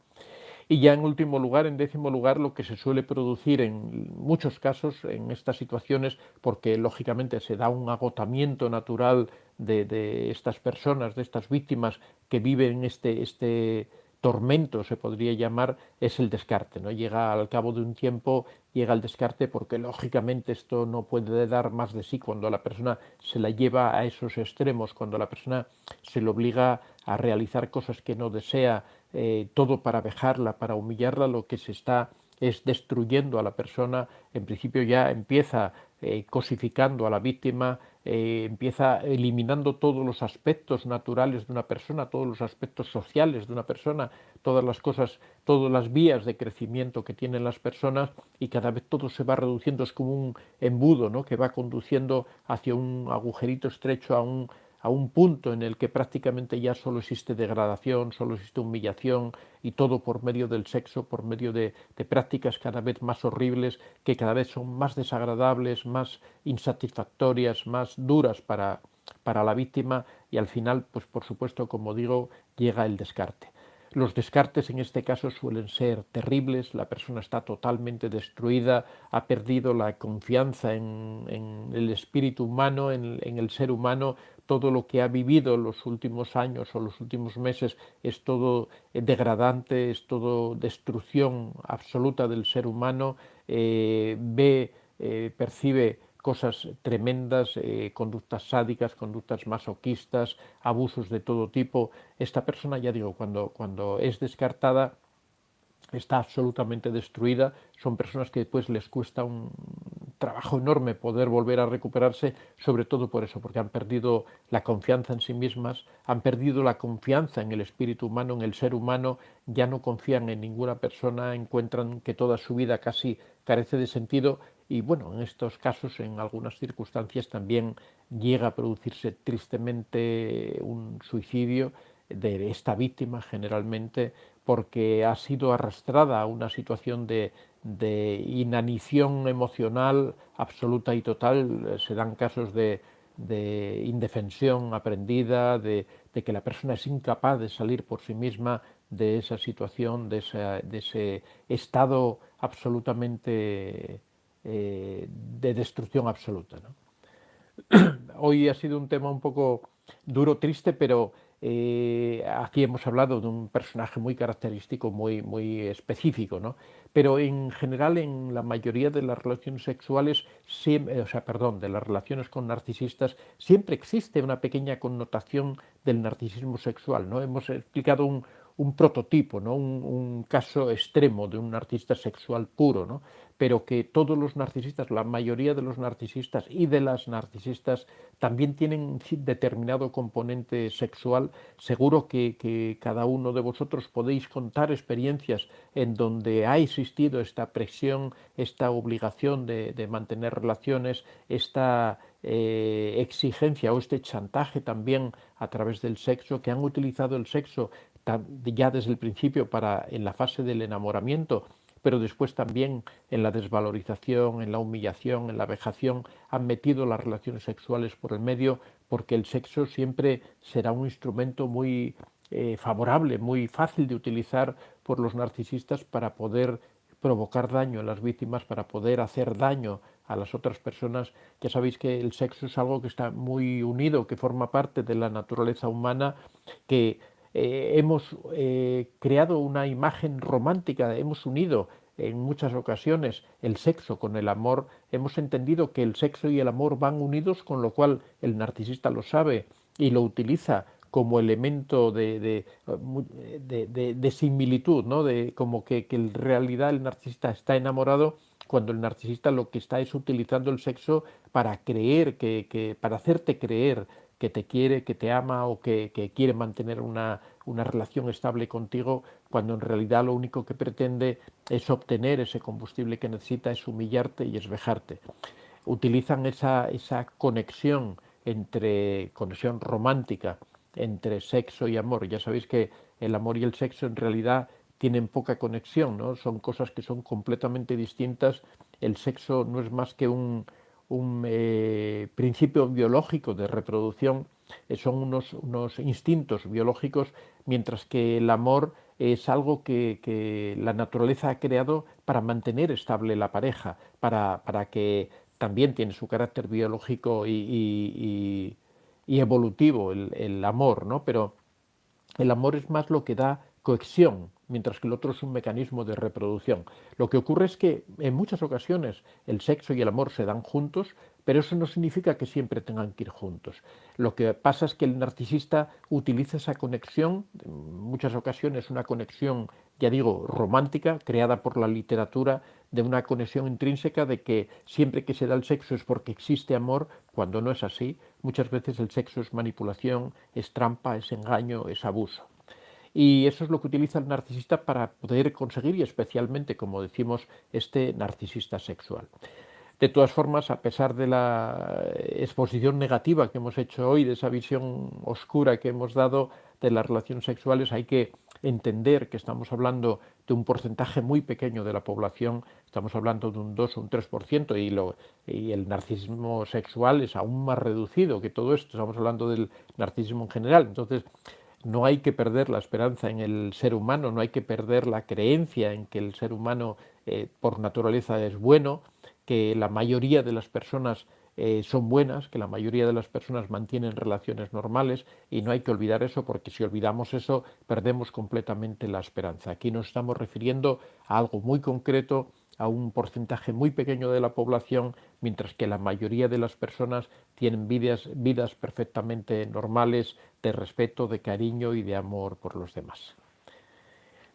Y ya en último lugar, en décimo lugar, lo que se suele producir en muchos casos en estas situaciones, porque lógicamente se da un agotamiento natural de estas personas, de estas víctimas que viven este tormento, se podría llamar, es el descarte, ¿no? Llega al cabo de un tiempo, llega el descarte porque lógicamente esto no puede dar más de sí cuando la persona se la lleva a esos extremos, cuando la persona se le obliga a realizar cosas que no desea, todo para vejarla, para humillarla, lo que se está es destruyendo a la persona. En principio ya empieza cosificando a la víctima, empieza eliminando todos los aspectos naturales de una persona, todos los aspectos sociales de una persona, todas las cosas, todas las vías de crecimiento que tienen las personas, y cada vez todo se va reduciendo, es como un embudo, ¿no?, que va conduciendo hacia un agujerito estrecho, a un punto en el que prácticamente ya solo existe degradación, solo existe humillación, y todo por medio del sexo, por medio de prácticas cada vez más horribles, que cada vez son más desagradables, más insatisfactorias, más duras para la víctima, y al final, pues por supuesto, como digo, llega el descarte. Los descartes en este caso suelen ser terribles, la persona está totalmente destruida, ha perdido la confianza en el espíritu humano, en el ser humano, todo lo que ha vivido los últimos años o los últimos meses es todo degradante, es todo destrucción absoluta del ser humano, percibe cosas tremendas, conductas sádicas, conductas masoquistas, abusos de todo tipo. Esta persona, ya digo, cuando es descartada, está absolutamente destruida. Son personas que después les cuesta un trabajo enorme poder volver a recuperarse, sobre todo por eso, porque han perdido la confianza en sí mismas, han perdido la confianza en el espíritu humano, en el ser humano, ya no confían en ninguna persona, encuentran que toda su vida casi carece de sentido, y bueno, en estos casos, en algunas circunstancias, también llega a producirse tristemente un suicidio de esta víctima, generalmente porque ha sido arrastrada a una situación de inanición emocional absoluta y total. Se dan casos de indefensión aprendida, de que la persona es incapaz de salir por sí misma de esa situación, de ese estado absolutamente de destrucción absoluta, ¿no? Hoy ha sido un tema un poco duro, triste, pero aquí hemos hablado de un personaje muy característico, muy específico, ¿no? Pero en general, en la mayoría de las relaciones sexuales, de las relaciones con narcisistas, siempre existe una pequeña connotación del narcisismo sexual, ¿no? Hemos explicado un prototipo, ¿no? Un caso extremo de un narcisista sexual puro, ¿no? Pero que todos los narcisistas, la mayoría de los narcisistas y de las narcisistas también tienen un determinado componente sexual. Seguro que cada uno de vosotros podéis contar experiencias en donde ha existido esta presión, esta obligación de mantener relaciones, esta exigencia o este chantaje también a través del sexo, que han utilizado el sexo ya desde el principio en la fase del enamoramiento, pero después también en la desvalorización, en la humillación, en la vejación, han metido las relaciones sexuales por el medio, porque el sexo siempre será un instrumento muy favorable, muy fácil de utilizar por los narcisistas para poder provocar daño en las víctimas, para poder hacer daño a las otras personas. Ya sabéis que el sexo es algo que está muy unido, que forma parte de la naturaleza humana, que hemos creado una imagen romántica, hemos unido en muchas ocasiones el sexo con el amor, hemos entendido que el sexo y el amor van unidos, con lo cual el narcisista lo sabe y lo utiliza como elemento de similitud, ¿no? Como que en realidad el narcisista está enamorado, cuando el narcisista lo que está es utilizando el sexo para creer, para hacerte creer que te quiere, que te ama o que quiere mantener una relación estable contigo, cuando en realidad lo único que pretende es obtener ese combustible que necesita, es humillarte y es vejarte. Utilizan esa conexión romántica entre sexo y amor. Ya sabéis que el amor y el sexo en realidad tienen poca conexión, ¿no? Son cosas que son completamente distintas. El sexo no es más que un principio biológico de reproducción, son unos instintos biológicos, mientras que el amor es algo que la naturaleza ha creado para mantener estable la pareja, para que también tiene su carácter biológico y evolutivo el amor, ¿no? Pero el amor es más lo que da cohesión, mientras que el otro es un mecanismo de reproducción. Lo que ocurre es que en muchas ocasiones el sexo y el amor se dan juntos, pero eso no significa que siempre tengan que ir juntos. Lo que pasa es que el narcisista utiliza esa conexión, en muchas ocasiones una conexión, ya digo, romántica, creada por la literatura, de una conexión intrínseca de que siempre que se da el sexo es porque existe amor, cuando no es así. Muchas veces el sexo es manipulación, es trampa, es engaño, es abuso. Y eso es lo que utiliza el narcisista para poder conseguir, y especialmente, como decimos, este narcisista sexual. De todas formas, a pesar de la exposición negativa que hemos hecho hoy, de esa visión oscura que hemos dado de las relaciones sexuales, hay que entender que estamos hablando de un porcentaje muy pequeño de la población, estamos hablando de un 2 o un 3%, y el narcisismo sexual es aún más reducido que todo esto, estamos hablando del narcisismo en general. Entonces, no hay que perder la esperanza en el ser humano, no hay que perder la creencia en que el ser humano por naturaleza es bueno, que la mayoría de las personas son buenas, que la mayoría de las personas mantienen relaciones normales, y no hay que olvidar eso, porque si olvidamos eso perdemos completamente la esperanza. Aquí nos estamos refiriendo a algo muy concreto, a un porcentaje muy pequeño de la población, mientras que la mayoría de las personas tienen vidas perfectamente normales, de respeto, de cariño y de amor por los demás.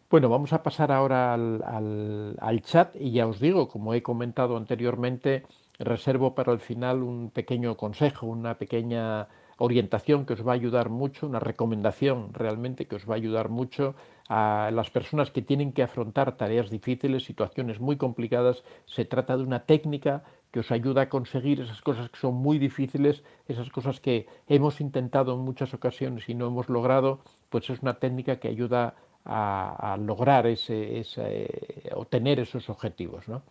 Bueno, vamos a pasar ahora al chat, y ya os digo, como he comentado anteriormente, reservo para el final un pequeño consejo, una pequeña orientación que os va a ayudar mucho, una recomendación realmente que os va a ayudar mucho a las personas que tienen que afrontar tareas difíciles, situaciones muy complicadas. Se trata de una técnica que os ayuda a conseguir esas cosas que son muy difíciles, esas cosas que hemos intentado en muchas ocasiones y no hemos logrado. Pues es una técnica que ayuda a lograr obtener esos objetivos, ¿no?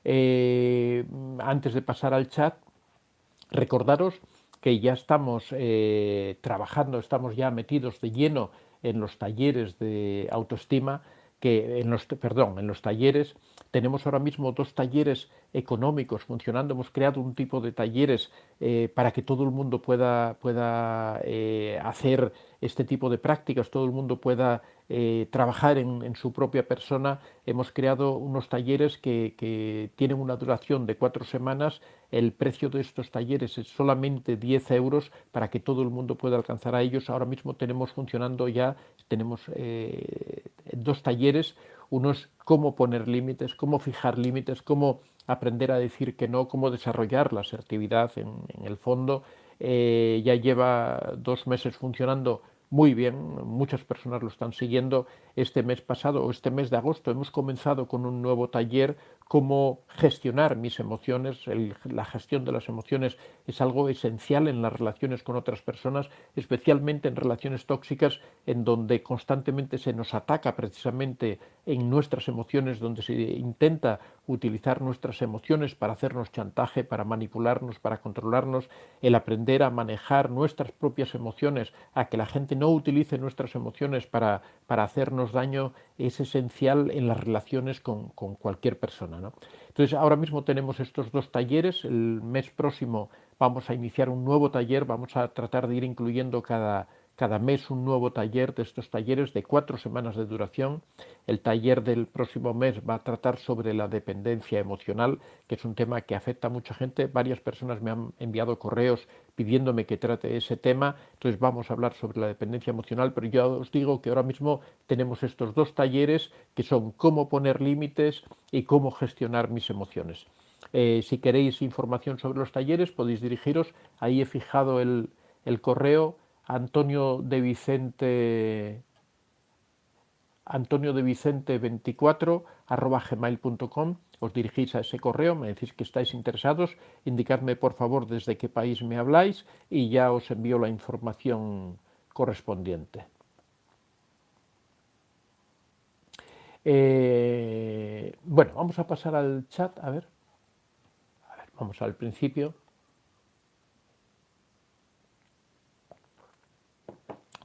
Antes de pasar al chat, recordaros que ya estamos trabajando, estamos ya metidos de lleno en los talleres de autoestima, en los talleres. Tenemos ahora mismo 2 talleres económicos funcionando. Hemos creado un tipo de talleres para que todo el mundo pueda hacer este tipo de prácticas, todo el mundo pueda trabajar en su propia persona. Hemos creado unos talleres que tienen una duración de 4 semanas. El precio de estos talleres es solamente 10 euros para que todo el mundo pueda alcanzar a ellos. Ahora mismo tenemos funcionando ya, tenemos 2 talleres. Uno es cómo poner límites, cómo fijar límites, cómo aprender a decir que no, cómo desarrollar la asertividad en el fondo. Ya lleva 2 meses funcionando muy bien, muchas personas lo están siguiendo. Este mes pasado o este mes de agosto hemos comenzado con un nuevo taller, cómo gestionar mis emociones. La gestión de las emociones es algo esencial en las relaciones con otras personas, especialmente en relaciones tóxicas, en donde constantemente se nos ataca precisamente en nuestras emociones, donde se intenta utilizar nuestras emociones para hacernos chantaje, para manipularnos, para controlarnos. El aprender a manejar nuestras propias emociones, a que la gente no utilice nuestras emociones para hacernos daño, es esencial en las relaciones con cualquier persona, ¿no? Entonces, ahora mismo tenemos estos 2 talleres. El mes próximo vamos a iniciar un nuevo taller, vamos a tratar de ir incluyendo cada mes un nuevo taller, de estos talleres de 4 semanas de duración. El taller del próximo mes va a tratar sobre la dependencia emocional, que es un tema que afecta a mucha gente. Varias personas me han enviado correos pidiéndome que trate ese tema. Entonces vamos a hablar sobre la dependencia emocional, pero yo os digo que ahora mismo tenemos estos 2 talleres que son cómo poner límites y cómo gestionar mis emociones. Si queréis información sobre los talleres podéis dirigiros, ahí he fijado el correo Antonio de Vicente 24@gmail.com. Os dirigís a ese correo, me decís que estáis interesados, indicadme por favor desde qué país me habláis y ya os envío la información correspondiente. Bueno, vamos a pasar al chat, a ver, vamos al principio.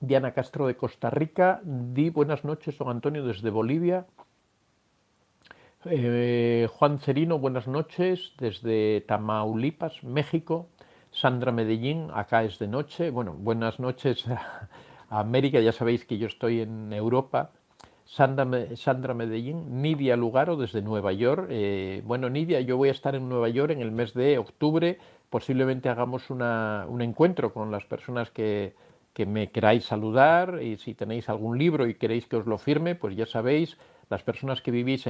Diana Castro de Costa Rica, buenas noches, don Antonio desde Bolivia. Juan Cerino, buenas noches desde Tamaulipas, México. Sandra Medellín, acá es de noche. Bueno, buenas noches a América, ya sabéis que yo estoy en Europa. Sandra Medellín, Nidia Lugaro desde Nueva York. Bueno, Nidia, yo voy a estar en Nueva York en el mes de octubre. Posiblemente hagamos un encuentro con las personas que me queráis saludar, y si tenéis algún libro y queréis que os lo firme, pues ya sabéis, las personas que vivís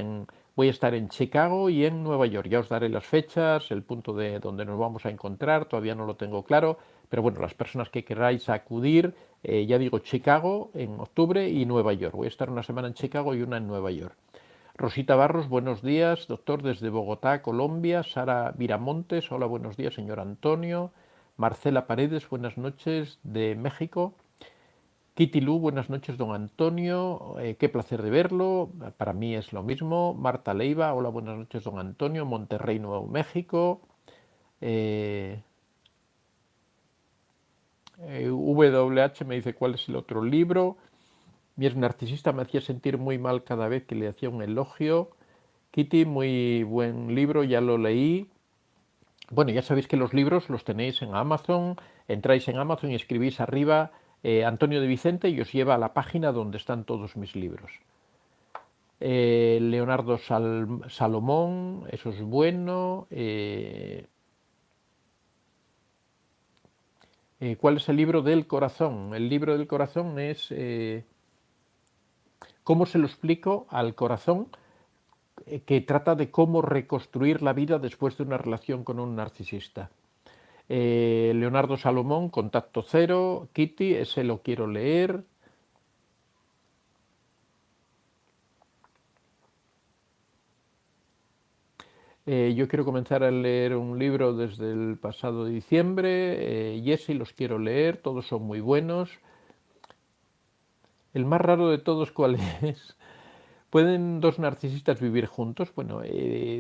voy a estar en Chicago y en Nueva York. Ya os daré las fechas, el punto de donde nos vamos a encontrar, todavía no lo tengo claro, pero bueno, las personas que queráis acudir, ya digo, Chicago en octubre y Nueva York. Voy a estar una semana en Chicago y una en Nueva York. Rosita Barros, buenos días, doctor desde Bogotá, Colombia. Sara Viramontes, hola, buenos días, señor Antonio. Marcela Paredes, buenas noches, de México. Kitty Lu, buenas noches, don Antonio, qué placer de verlo, para mí es lo mismo. Marta Leiva, hola, buenas noches, don Antonio, Monterrey, Nuevo México. WH me dice cuál es el otro libro. Mi ex narcisista me hacía sentir muy mal cada vez que le hacía un elogio. Kitty, muy buen libro, ya lo leí. Bueno, ya sabéis que los libros los tenéis en Amazon, entráis en Amazon y escribís arriba Antonio de Vicente y os lleva a la página donde están todos mis libros. Leonardo Salomón, eso es bueno. ¿Cuál es el libro del corazón? El libro del corazón es ¿cómo se lo explico al corazón? Que trata de cómo reconstruir la vida después de una relación con un narcisista. Leonardo Salomón, Contacto Cero. Kitty, ese lo quiero leer. Yo quiero comenzar a leer un libro desde el pasado diciembre. Jesse, los quiero leer, todos son muy buenos. El más raro de todos, ¿cuál es? ¿Pueden dos narcisistas vivir juntos? Bueno,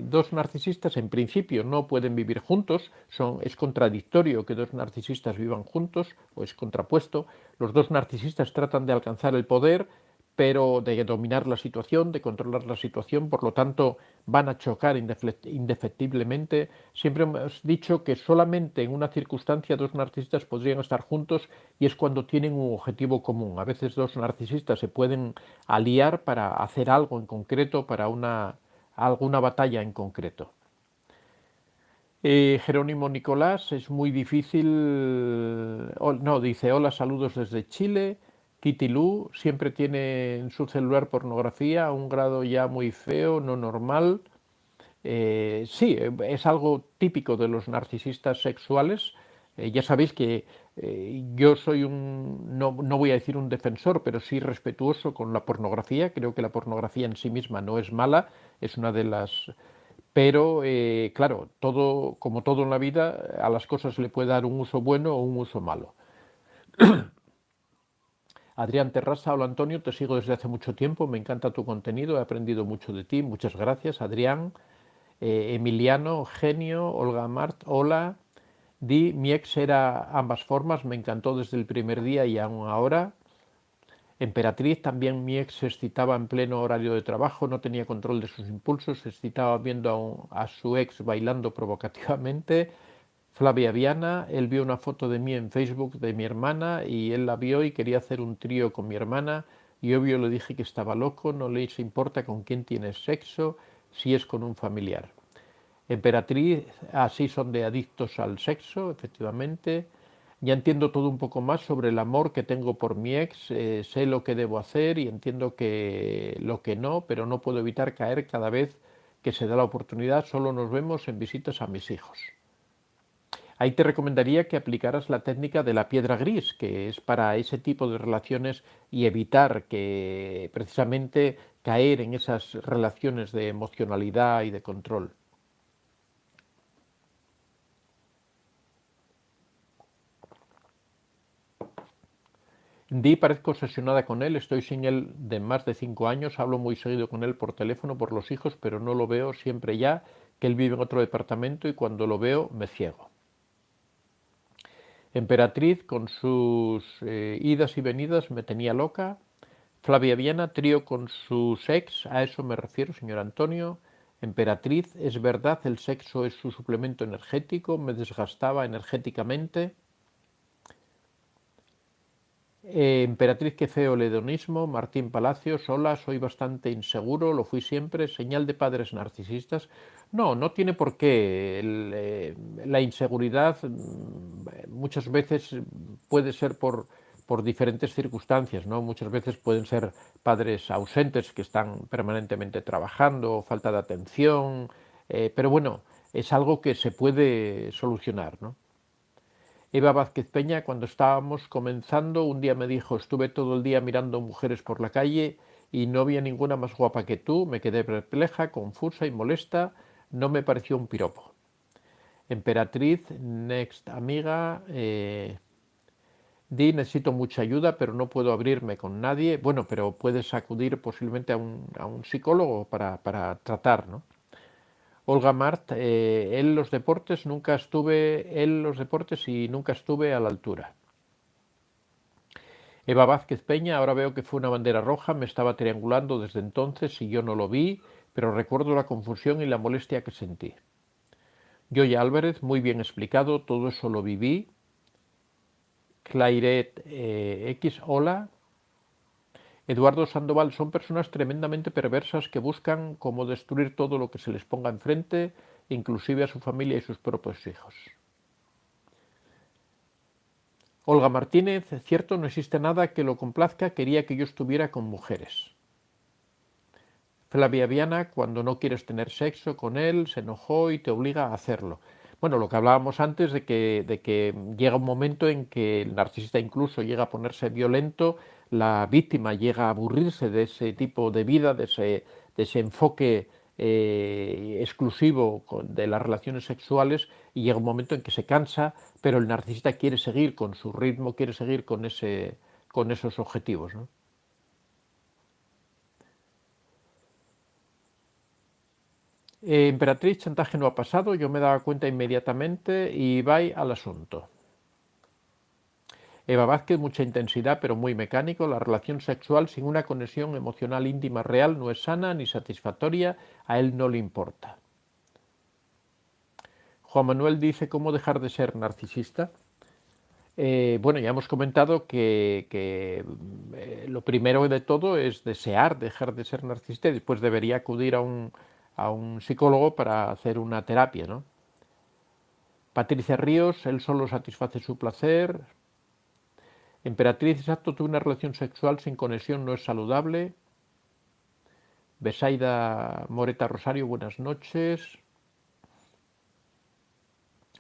dos narcisistas en principio no pueden vivir juntos, es contradictorio que dos narcisistas vivan juntos, o es contrapuesto. Los dos narcisistas tratan de alcanzar el poder, pero de dominar la situación, de controlar la situación, por lo tanto van a chocar indefectiblemente. Siempre hemos dicho que solamente en una circunstancia dos narcisistas podrían estar juntos y es cuando tienen un objetivo común. A veces dos narcisistas se pueden aliar para hacer algo en concreto, para alguna batalla en concreto. Jerónimo Nicolás, es muy difícil. No, dice: hola, saludos desde Chile. Kitty Lu siempre tiene en su celular pornografía a un grado ya muy feo, no normal. Sí, es algo típico de los narcisistas sexuales. Ya sabéis que yo soy no voy a decir un defensor, pero sí respetuoso con la pornografía. Creo que la pornografía en sí misma no es mala, es una de las. Pero, claro, como todo en la vida, a las cosas se le puede dar un uso bueno o un uso malo. Adrián Terrasa, hola Antonio, te sigo desde hace mucho tiempo, me encanta tu contenido, he aprendido mucho de ti, muchas gracias Adrián. Emiliano, genio. Olga Mart, hola. Mi ex era ambas formas, me encantó desde el primer día y aún ahora. Emperatriz, también mi ex se excitaba en pleno horario de trabajo, no tenía control de sus impulsos, se excitaba viendo a su ex bailando provocativamente. Flavia Viana, él vio una foto de mí en Facebook de mi hermana y él la vio y quería hacer un trío con mi hermana y obvio le dije que estaba loco, no les importa con quién tienes sexo, si es con un familiar. Emperatriz, así son de adictos al sexo, efectivamente. Ya entiendo todo un poco más sobre el amor que tengo por mi ex, sé lo que debo hacer y entiendo que lo que no, pero no puedo evitar caer cada vez que se da la oportunidad, solo nos vemos en visitas a mis hijos. Ahí te recomendaría que aplicaras la técnica de la piedra gris, que es para ese tipo de relaciones y evitar que precisamente caer en esas relaciones de emocionalidad y de control. Di parezco obsesionada con él, estoy sin él de más de 5 años, hablo muy seguido con él por teléfono, por los hijos, pero no lo veo siempre ya, que él vive en otro departamento y cuando lo veo me ciego. Emperatriz con sus idas y venidas me tenía loca. Flavia Viana, trío con sus ex, a eso me refiero, señor Antonio. Emperatriz, es verdad, el sexo es su suplemento energético, me desgastaba energéticamente. Emperatriz, qué feo el hedonismo. Martín Palacios, hola, soy bastante inseguro, lo fui siempre. Señal de padres narcisistas. No, no tiene por qué. La inseguridad muchas veces puede ser por diferentes circunstancias, ¿no? Muchas veces pueden ser padres ausentes que están permanentemente trabajando, falta de atención, pero bueno, es algo que se puede solucionar, ¿no? Eva Vázquez Peña, cuando estábamos comenzando, un día me dijo, estuve todo el día mirando mujeres por la calle y no había ninguna más guapa que tú, me quedé perpleja, confusa y molesta, no me pareció un piropo. Emperatriz, next amiga, Di, necesito mucha ayuda, pero no puedo abrirme con nadie. Bueno, pero puedes acudir posiblemente a un psicólogo para tratar, ¿no? Olga Mart, él los deportes y nunca estuve a la altura. Eva Vázquez Peña, ahora veo que fue una bandera roja, me estaba triangulando desde entonces y yo no lo vi, pero recuerdo la confusión y la molestia que sentí. Joya Álvarez, muy bien explicado, todo eso lo viví. Clairet X, hola. Eduardo Sandoval, son personas tremendamente perversas que buscan cómo destruir todo lo que se les ponga enfrente, inclusive a su familia y sus propios hijos. Olga Martínez, cierto, no existe nada que lo complazca, quería que yo estuviera con mujeres. Flavia Viana, cuando no quieres tener sexo con él, se enojó y te obliga a hacerlo. Bueno, lo que hablábamos antes de que llega un momento en que el narcisista incluso llega a ponerse violento, la víctima llega a aburrirse de ese tipo de vida, de ese enfoque exclusivo de las relaciones sexuales y llega un momento en que se cansa, pero el narcisista quiere seguir con su ritmo, quiere seguir con esos objetivos, ¿no? Emperatriz, chantaje no ha pasado, yo me daba cuenta inmediatamente y va al asunto. Eva Vázquez, mucha intensidad pero muy mecánico, la relación sexual sin una conexión emocional íntima real no es sana ni satisfactoria, a él no le importa. Juan Manuel dice, ¿cómo dejar de ser narcisista? Bueno, ya hemos comentado que lo primero de todo es desear dejar de ser narcisista y después debería acudir a un psicólogo para hacer una terapia, ¿no? Patricia Ríos, él solo satisface su placer. Emperatriz, exacto, tuve una relación sexual sin conexión, no es saludable. Besaida Moreta Rosario, buenas noches.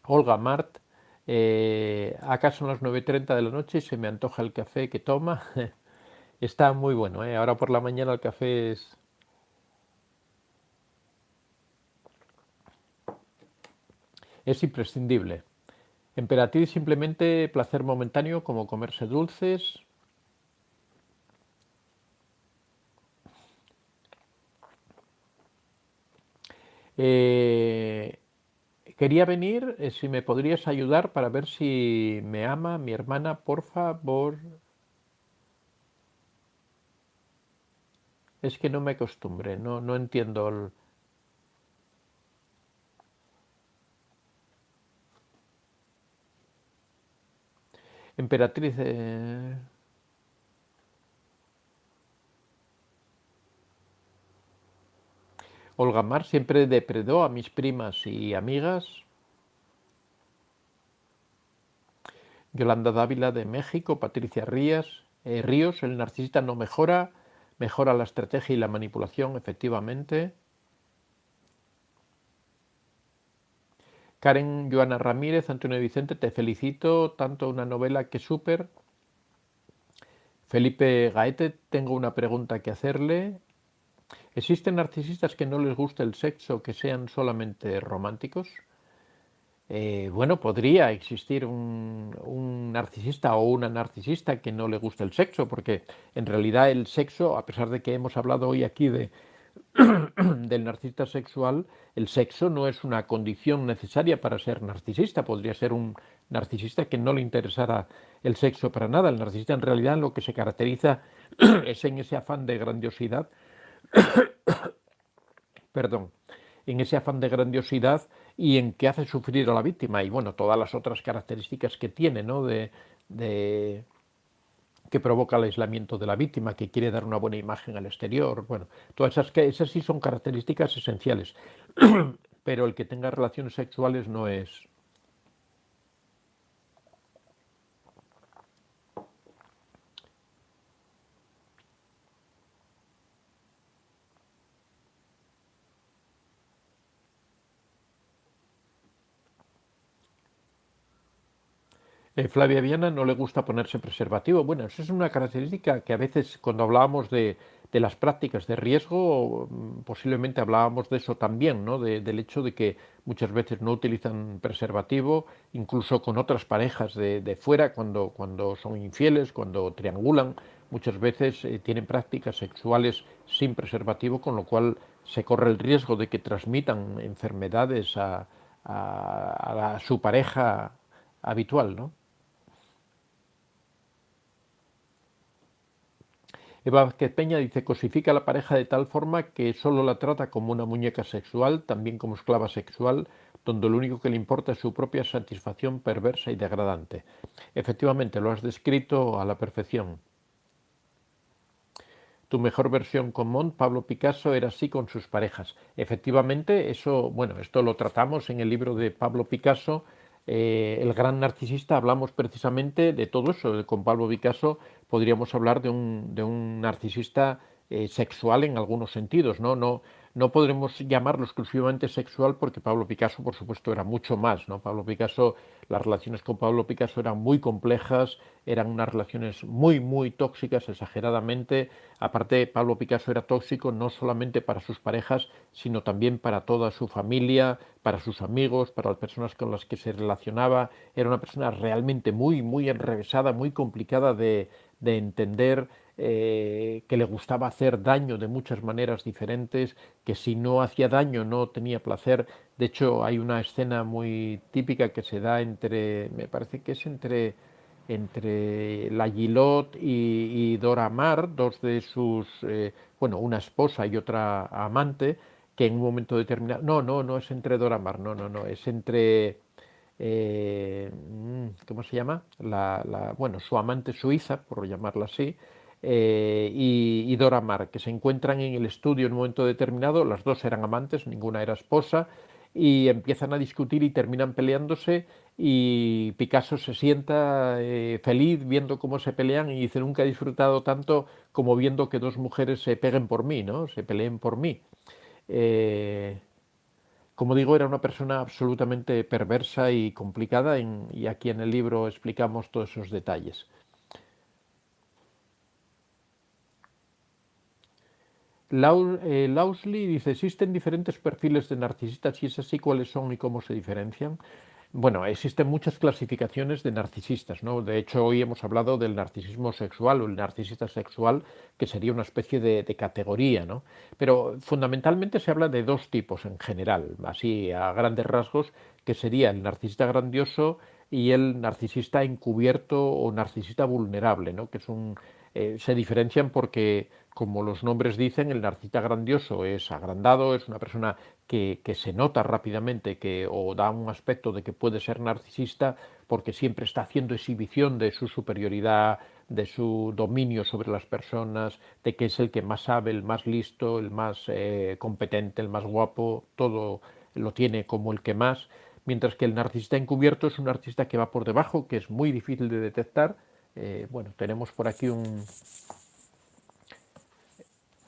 Olga Mart, acá son las 9:30 de la noche y se me antoja el café que toma. Está muy bueno, ¿eh? Ahora por la mañana el café es imprescindible. Emperatriz, simplemente placer momentáneo como comerse dulces. Eh, Quería venir, si me podrías ayudar para ver si me ama mi hermana, por favor. Es que no me acostumbre, no entiendo. Emperatriz, Olga Mar siempre depredó a mis primas y amigas. Yolanda Dávila de México, Patricia Ríos, el narcisista no mejora, mejora la estrategia y la manipulación, efectivamente. Karen Joana Ramírez, Antonio Vicente, te felicito, tanto una novela que súper. Felipe Gaete, tengo una pregunta que hacerle. ¿Existen narcisistas que no les gusta el sexo, que sean solamente románticos? Bueno, podría existir un narcisista o una narcisista que no le guste el sexo, porque en realidad el sexo, a pesar de que hemos hablado hoy aquí del narcisista sexual, el sexo no es una condición necesaria para ser narcisista. Podría ser un narcisista que no le interesara el sexo para nada. El narcisista en realidad lo que se caracteriza es en ese afán de grandiosidad, perdón, en ese afán de grandiosidad y en que hace sufrir a la víctima y bueno, todas las otras características que tiene, ¿no? De que provoca el aislamiento de la víctima, que quiere dar una buena imagen al exterior. Bueno, todas esas sí son características esenciales, pero el que tenga relaciones sexuales no es. Flavia Viana no le gusta ponerse preservativo. Bueno, eso es una característica que a veces cuando hablábamos de las prácticas de riesgo, posiblemente hablábamos de eso también, ¿no? Del hecho de que muchas veces no utilizan preservativo, incluso con otras parejas de fuera, cuando son infieles, cuando triangulan, muchas veces tienen prácticas sexuales sin preservativo, con lo cual se corre el riesgo de que transmitan enfermedades a su pareja habitual, ¿no? Eva Vázquez Peña dice, cosifica a la pareja de tal forma que solo la trata como una muñeca sexual, también como esclava sexual, donde lo único que le importa es su propia satisfacción perversa y degradante. Efectivamente, lo has descrito a la perfección. Tu mejor versión con Montt, Pablo Picasso, era así con sus parejas. Efectivamente, eso, bueno, esto lo tratamos en el libro de Pablo Picasso, El gran narcisista, hablamos precisamente de todo eso. Con Pablo Picasso podríamos hablar de un narcisista sexual en algunos sentidos, ¿no? No podremos llamarlo exclusivamente sexual porque Pablo Picasso, por supuesto, era mucho más, ¿no? Pablo Picasso, las relaciones con Pablo Picasso eran muy complejas, eran unas relaciones muy, muy tóxicas, exageradamente. Aparte, Pablo Picasso era tóxico no solamente para sus parejas, sino también para toda su familia, para sus amigos, para las personas con las que se relacionaba. Era una persona realmente muy, muy enrevesada, muy complicada de entender, que le gustaba hacer daño de muchas maneras diferentes, que si no hacía daño no tenía placer. De hecho, hay una escena muy típica que se da me parece que es entre la Gillot y Dora Maar, dos de sus, bueno, una esposa y otra amante, que en un momento determinado, no es entre Dora Maar, no, es entre, ¿cómo se llama? Bueno, su amante suiza, por llamarla así, y Dora Maar, que se encuentran en el estudio en un momento determinado, las dos eran amantes, ninguna era esposa, y empiezan a discutir y terminan peleándose y Picasso se sienta feliz viendo cómo se pelean y dice, nunca he disfrutado tanto como viendo que dos mujeres se peguen por mí, ¿no? Se peleen por mí. Eh, como digo, era una persona absolutamente perversa y complicada y aquí en el libro explicamos todos esos detalles. Lausley dice, ¿existen diferentes perfiles de narcisistas y es así cuáles son y cómo se diferencian? Bueno, existen muchas clasificaciones de narcisistas, ¿no? De hecho, hoy hemos hablado del narcisismo sexual o el narcisista sexual, que sería una especie de categoría, ¿no? Pero fundamentalmente se habla de dos tipos en general, así a grandes rasgos, que sería el narcisista grandioso y el narcisista encubierto o narcisista vulnerable, ¿no? Que se diferencian porque, como los nombres dicen, el narcisista grandioso es agrandado, es una persona que se nota rápidamente o da un aspecto de que puede ser narcisista porque siempre está haciendo exhibición de su superioridad, de su dominio sobre las personas, de que es el que más sabe, el más listo, el más competente, el más guapo, todo lo tiene como el que más, mientras que el narcisista encubierto es un narcisista que va por debajo, que es muy difícil de detectar. Bueno, tenemos por aquí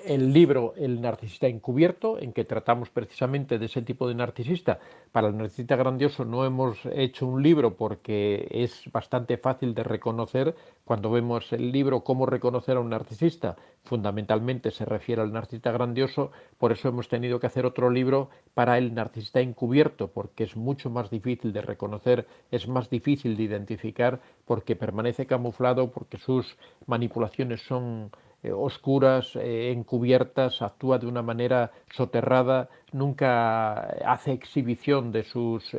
el libro El narcisista encubierto, en que tratamos precisamente de ese tipo de narcisista. Para el narcisista grandioso no hemos hecho un libro porque es bastante fácil de reconocer. Cuando vemos el libro Cómo reconocer a un narcisista, fundamentalmente se refiere al narcisista grandioso, por eso hemos tenido que hacer otro libro para el narcisista encubierto, porque es mucho más difícil de reconocer, es más difícil de identificar, porque permanece camuflado, porque sus manipulaciones son oscuras, encubiertas, actúa de una manera soterrada, nunca hace exhibición de sus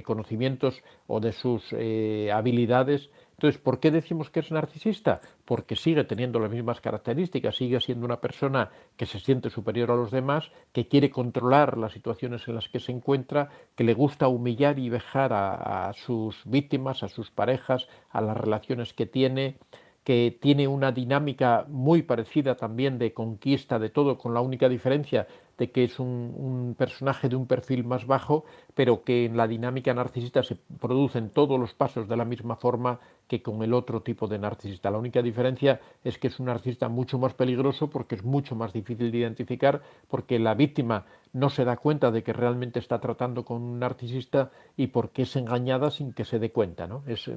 conocimientos o de sus habilidades. Entonces, ¿por qué decimos que es narcisista? Porque sigue teniendo las mismas características, sigue siendo una persona que se siente superior a los demás, que quiere controlar las situaciones en las que se encuentra, que le gusta humillar y vejar a sus víctimas, a sus parejas, a las relaciones que tiene, que tiene una dinámica muy parecida también de conquista de todo, con la única diferencia de que es un personaje de un perfil más bajo, pero que en la dinámica narcisista se producen todos los pasos de la misma forma que con el otro tipo de narcisista. La única diferencia es que es un narcisista mucho más peligroso porque es mucho más difícil de identificar, porque la víctima no se da cuenta de que realmente está tratando con un narcisista y porque es engañada sin que se dé cuenta, ¿no? Es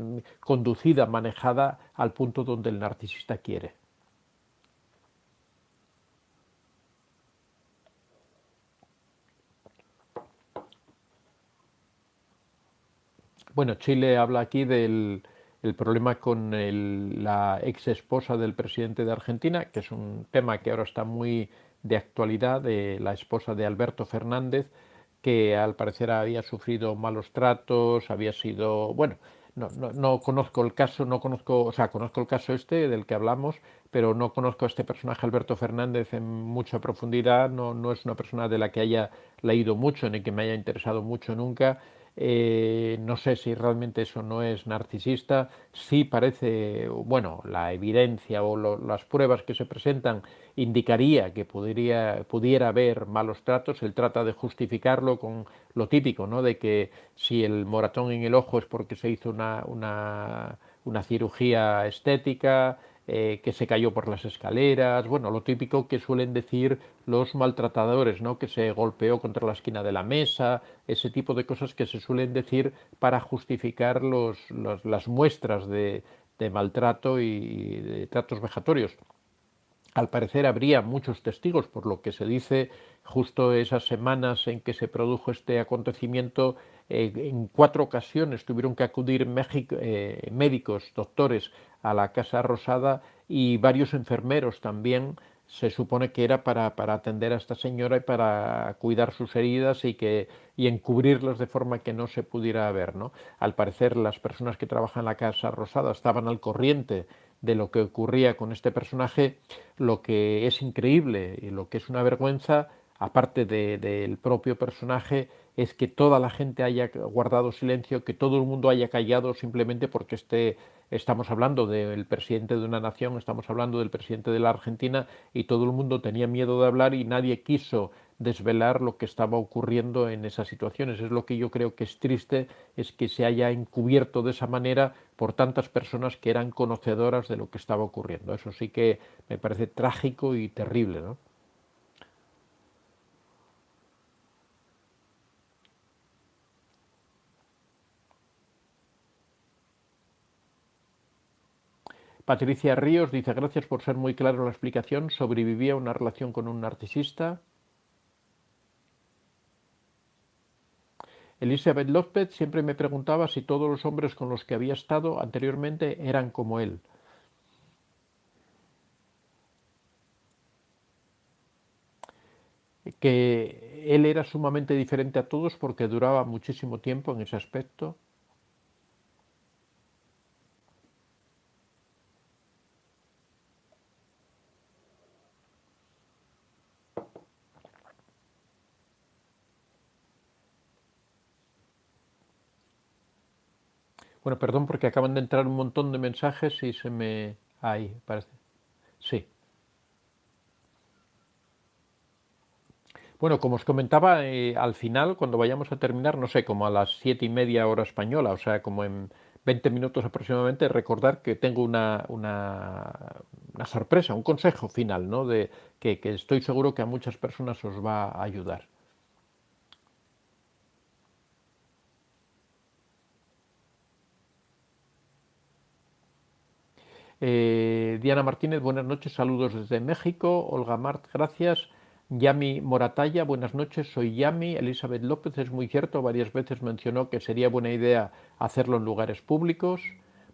conducida, manejada al punto donde el narcisista quiere. Bueno, Chile habla aquí del el problema con la ex esposa del presidente de Argentina, que es un tema que ahora está muy de actualidad, de la esposa de Alberto Fernández, que al parecer había sufrido malos tratos, había sido, bueno, no conozco el caso, no conozco, o sea, conozco el caso este del que hablamos, pero no conozco a este personaje Alberto Fernández en mucha profundidad, no es una persona de la que haya leído mucho ni que me haya interesado mucho nunca. No sé si realmente eso no es narcisista. Sí parece, bueno, la evidencia o las pruebas que se presentan indicaría que pudiera haber malos tratos. Él trata de justificarlo con lo típico, ¿no? De que si el moratón en el ojo es porque se hizo una cirugía estética, que se cayó por las escaleras, bueno, lo típico que suelen decir los maltratadores, ¿no? Que se golpeó contra la esquina de la mesa, ese tipo de cosas que se suelen decir para justificar las muestras de maltrato y de tratos vejatorios. Al parecer habría muchos testigos, por lo que se dice, justo esas semanas en que se produjo este acontecimiento, en 4 ocasiones tuvieron que acudir médicos, doctores, a la Casa Rosada y varios enfermeros también. Se supone que era para atender a esta señora y para cuidar sus heridas y encubrirlas de forma que no se pudiera ver, ¿no? Al parecer las personas que trabajan en la Casa Rosada estaban al corriente de lo que ocurría con este personaje. Lo que es increíble y lo que es una vergüenza, aparte del propio personaje, es que toda la gente haya guardado silencio, que todo el mundo haya callado simplemente porque estamos hablando del presidente de una nación, estamos hablando del presidente de la Argentina y todo el mundo tenía miedo de hablar y nadie quiso desvelar lo que estaba ocurriendo en esas situaciones. Es lo que yo creo que es triste, es que se haya encubierto de esa manera por tantas personas que eran conocedoras de lo que estaba ocurriendo. Eso sí que me parece trágico y terrible, ¿no? Patricia Ríos dice: gracias por ser muy claro en la explicación. Sobrevivía a una relación con un narcisista. Elizabeth López siempre me preguntaba si todos los hombres con los que había estado anteriormente eran como él. Que él era sumamente diferente a todos porque duraba muchísimo tiempo en ese aspecto. Bueno, perdón porque acaban de entrar un montón de mensajes y se me... Ahí, parece. Sí. Bueno, como os comentaba, al final, cuando vayamos a terminar, no sé, como a las 7:30 hora española, o sea, como en 20 minutos aproximadamente, recordar que tengo una una sorpresa, un consejo final, ¿no? Que estoy seguro que a muchas personas os va a ayudar. Diana Martínez, buenas noches, saludos desde México. Olga Mart, gracias. Yami Moratalla, buenas noches, soy Yami. Elizabeth López, es muy cierto, varias veces mencionó que sería buena idea hacerlo en lugares públicos.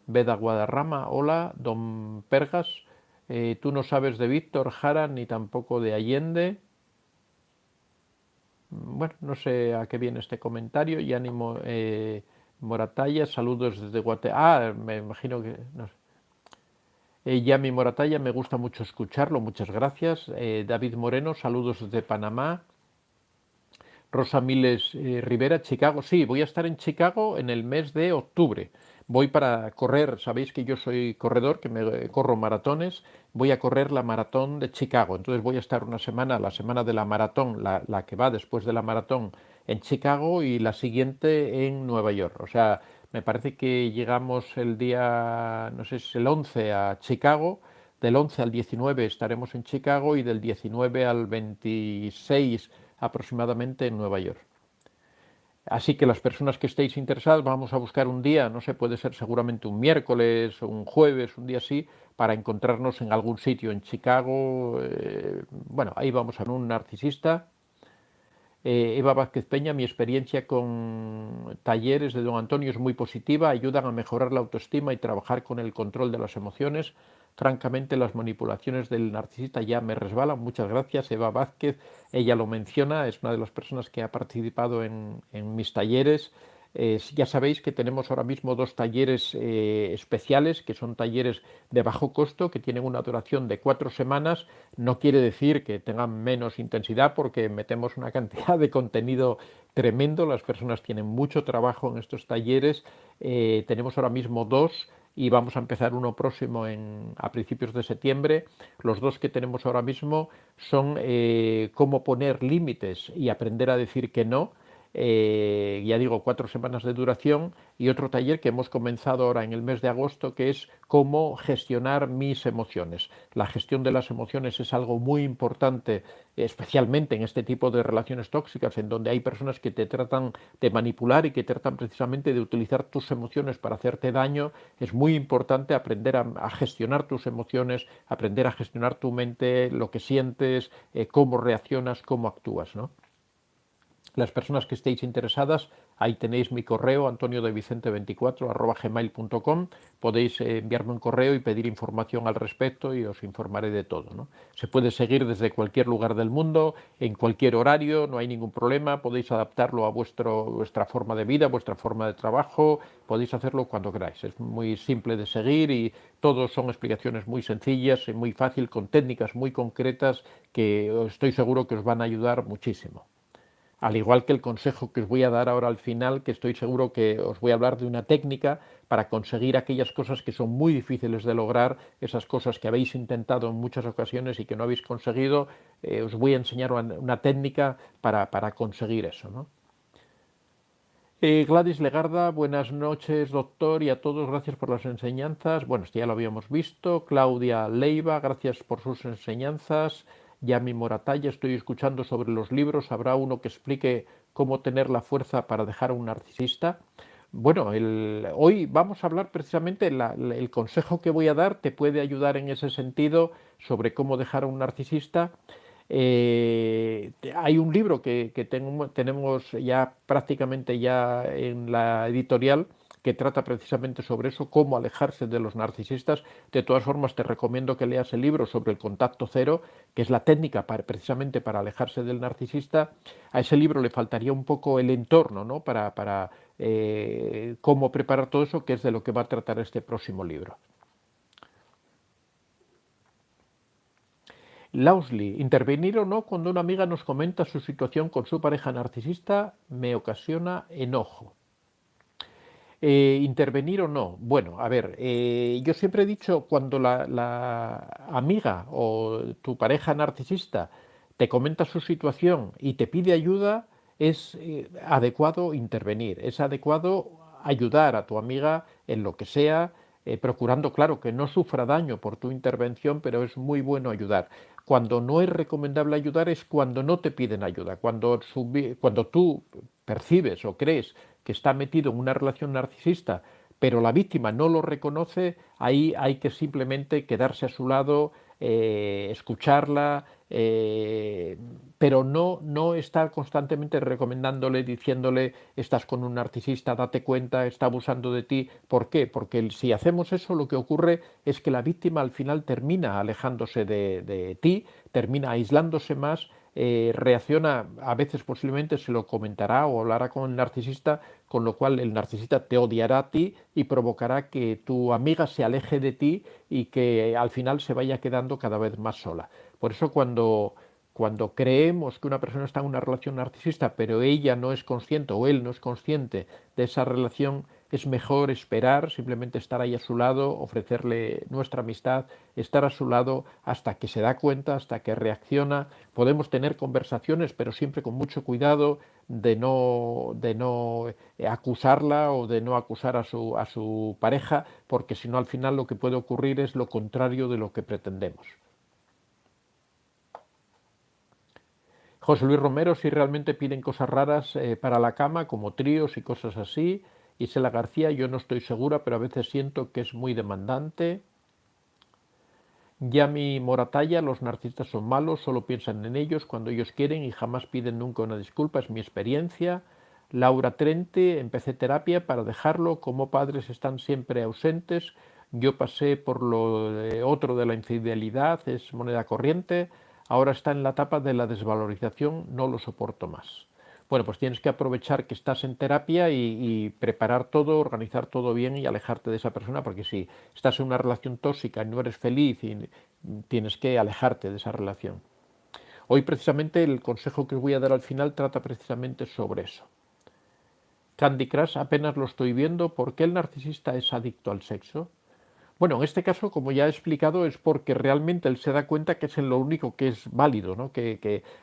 Beda Guadarrama, hola. Don Pergas, tú no sabes de Víctor Jara ni tampoco de Allende. Bueno, no sé a qué viene este comentario. Yani Moratalla, saludos desde Guatemala. Ah, me imagino que... No sé. Yami Moratalla, me gusta mucho escucharlo, muchas gracias. David Moreno, saludos desde Panamá. Rosa Miles Rivera, Chicago. Sí, voy a estar en Chicago en el mes de octubre. Voy para correr, sabéis que yo soy corredor, que me corro maratones. Voy a correr la maratón de Chicago. Entonces voy a estar una semana, la semana de la maratón, la que va después de la maratón en Chicago y la siguiente en Nueva York. O sea, me parece que llegamos el día, no sé si es el 11 a Chicago. Del 11 al 19 estaremos en Chicago y del 19 al 26 aproximadamente en Nueva York. Así que las personas que estéis interesadas, vamos a buscar un día, no sé, puede ser seguramente un miércoles o un jueves, un día así, para encontrarnos en algún sitio en Chicago. Bueno, ahí vamos a ver un narcisista. Eva Vázquez Peña, mi experiencia con talleres de don Antonio es muy positiva, ayudan a mejorar la autoestima y trabajar con el control de las emociones. Francamente, las manipulaciones del narcisista ya me resbalan. Muchas gracias, Eva Vázquez. Ella lo menciona, es una de las personas que ha participado en mis talleres. Ya sabéis que tenemos ahora mismo dos talleres especiales, que son talleres de bajo costo, que tienen una duración de 4 semanas. No quiere decir que tengan menos intensidad, porque metemos una cantidad de contenido tremendo. Las personas tienen mucho trabajo en estos talleres. Tenemos ahora mismo dos y vamos a empezar uno próximo a principios de septiembre. Los dos que tenemos ahora mismo son cómo poner límites y aprender a decir que no. Ya digo, 4 semanas de duración, y otro taller que hemos comenzado ahora en el mes de agosto, que es cómo gestionar mis emociones. La gestión de las emociones es algo muy importante, especialmente en este tipo de relaciones tóxicas, en donde hay personas que te tratan de manipular y que tratan precisamente de utilizar tus emociones para hacerte daño. Es muy importante aprender a gestionar tus emociones, aprender a gestionar tu mente, lo que sientes, cómo reaccionas, cómo actúas, ¿no? Las personas que estéis interesadas, ahí tenéis mi correo, antoniodevicente24@gmail.com. Podéis enviarme un correo y pedir información al respecto y os informaré de todo, ¿no? Se puede seguir desde cualquier lugar del mundo, en cualquier horario, no hay ningún problema. Podéis adaptarlo a vuestra forma de vida, vuestra forma de trabajo. Podéis hacerlo cuando queráis. Es muy simple de seguir y todos son explicaciones muy sencillas y muy fácil, con técnicas muy concretas que estoy seguro que os van a ayudar muchísimo. Al igual que el consejo que os voy a dar ahora al final, que estoy seguro que os voy a hablar de una técnica para conseguir aquellas cosas que son muy difíciles de lograr, esas cosas que habéis intentado en muchas ocasiones y que no habéis conseguido. Os voy a enseñar una técnica para conseguir eso, ¿no? Gladys Legarda, buenas noches, doctor, y a todos, gracias por las enseñanzas. Bueno, esto ya lo habíamos visto. Claudia Leiva, gracias por sus enseñanzas. Yami Moratalla, estoy escuchando sobre los libros. ¿Habrá uno que explique cómo tener la fuerza para dejar a un narcisista? Bueno, hoy vamos a hablar precisamente, el consejo que voy a dar te puede ayudar en ese sentido sobre cómo dejar a un narcisista. Hay un libro que tenemos ya prácticamente ya en la editorial, que trata precisamente sobre eso, cómo alejarse de los narcisistas. De todas formas, te recomiendo que leas el libro sobre el contacto cero, que es la técnica precisamente para alejarse del narcisista. A ese libro le faltaría un poco el entorno, ¿no? Para cómo preparar todo eso, que es de lo que va a tratar este próximo libro. Lausley, intervenir o no cuando una amiga nos comenta su situación con su pareja narcisista me ocasiona enojo. Intervenir o no. Bueno, a ver, yo siempre he dicho, cuando la amiga o tu pareja narcisista te comenta su situación y te pide ayuda, es adecuado intervenir, es adecuado ayudar a tu amiga en lo que sea, procurando, claro, que no sufra daño por tu intervención, pero es muy bueno ayudar. Cuando no es recomendable ayudar es cuando no te piden ayuda, cuando tú percibes o crees que está metido en una relación narcisista, pero la víctima no lo reconoce, ahí hay que simplemente quedarse a su lado, escucharla, pero no estar constantemente recomendándole, diciéndole, estás con un narcisista, date cuenta, está abusando de ti. ¿Por qué? Porque si hacemos eso, lo que ocurre es que la víctima al final termina alejándose de ti, termina aislándose más, reacciona, a veces posiblemente se lo comentará o hablará con el narcisista, con lo cual el narcisista te odiará a ti y provocará que tu amiga se aleje de ti y que al final se vaya quedando cada vez más sola. Por eso cuando creemos que una persona está en una relación narcisista, pero ella no es consciente o él no es consciente de esa relación, es mejor esperar, simplemente estar ahí a su lado, ofrecerle nuestra amistad, estar a su lado hasta que se da cuenta, hasta que reacciona. Podemos tener conversaciones, pero siempre con mucho cuidado de no acusarla o de no acusar a su pareja, porque si no al final lo que puede ocurrir es lo contrario de lo que pretendemos. José Luis Romero, si realmente piden cosas raras para la cama, como tríos y cosas así. Isela García, yo no estoy segura, pero a veces siento que es muy demandante. Yami Moratalla, los narcisistas son malos, solo piensan en ellos cuando ellos quieren y jamás piden nunca una disculpa, es mi experiencia. Laura Trente, empecé terapia para dejarlo, como padres están siempre ausentes, yo pasé por lo otro de la infidelidad, es moneda corriente, ahora está en la etapa de la desvalorización, no lo soporto más. Bueno, pues tienes que aprovechar que estás en terapia y preparar todo, organizar todo bien y alejarte de esa persona, porque si estás en una relación tóxica y no eres feliz, y tienes que alejarte de esa relación. Hoy precisamente el consejo que os voy a dar al final trata precisamente sobre eso. Candy Crush apenas lo estoy viendo. ¿Por qué el narcisista es adicto al sexo? Bueno, en este caso, como ya he explicado, es porque realmente él se da cuenta que es en lo único que es válido, ¿no?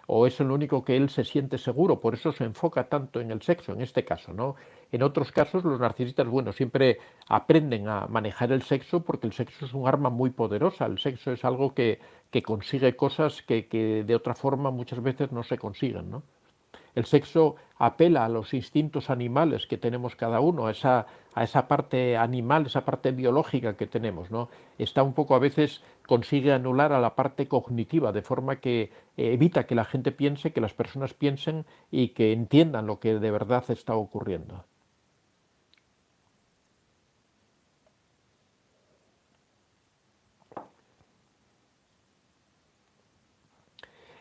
O es en lo único que él se siente seguro, por eso se enfoca tanto en el sexo, en este caso, ¿no? En otros casos, los narcisistas, bueno, siempre aprenden a manejar el sexo porque el sexo es un arma muy poderosa, el sexo es algo que consigue cosas que de otra forma muchas veces no se consiguen, ¿no? El sexo apela a los instintos animales que tenemos cada uno, a esa parte animal, esa parte biológica que tenemos, ¿no? Está un poco a veces consigue anular a la parte cognitiva, de forma que evita que la gente piense, que las personas piensen y que entiendan lo que de verdad está ocurriendo.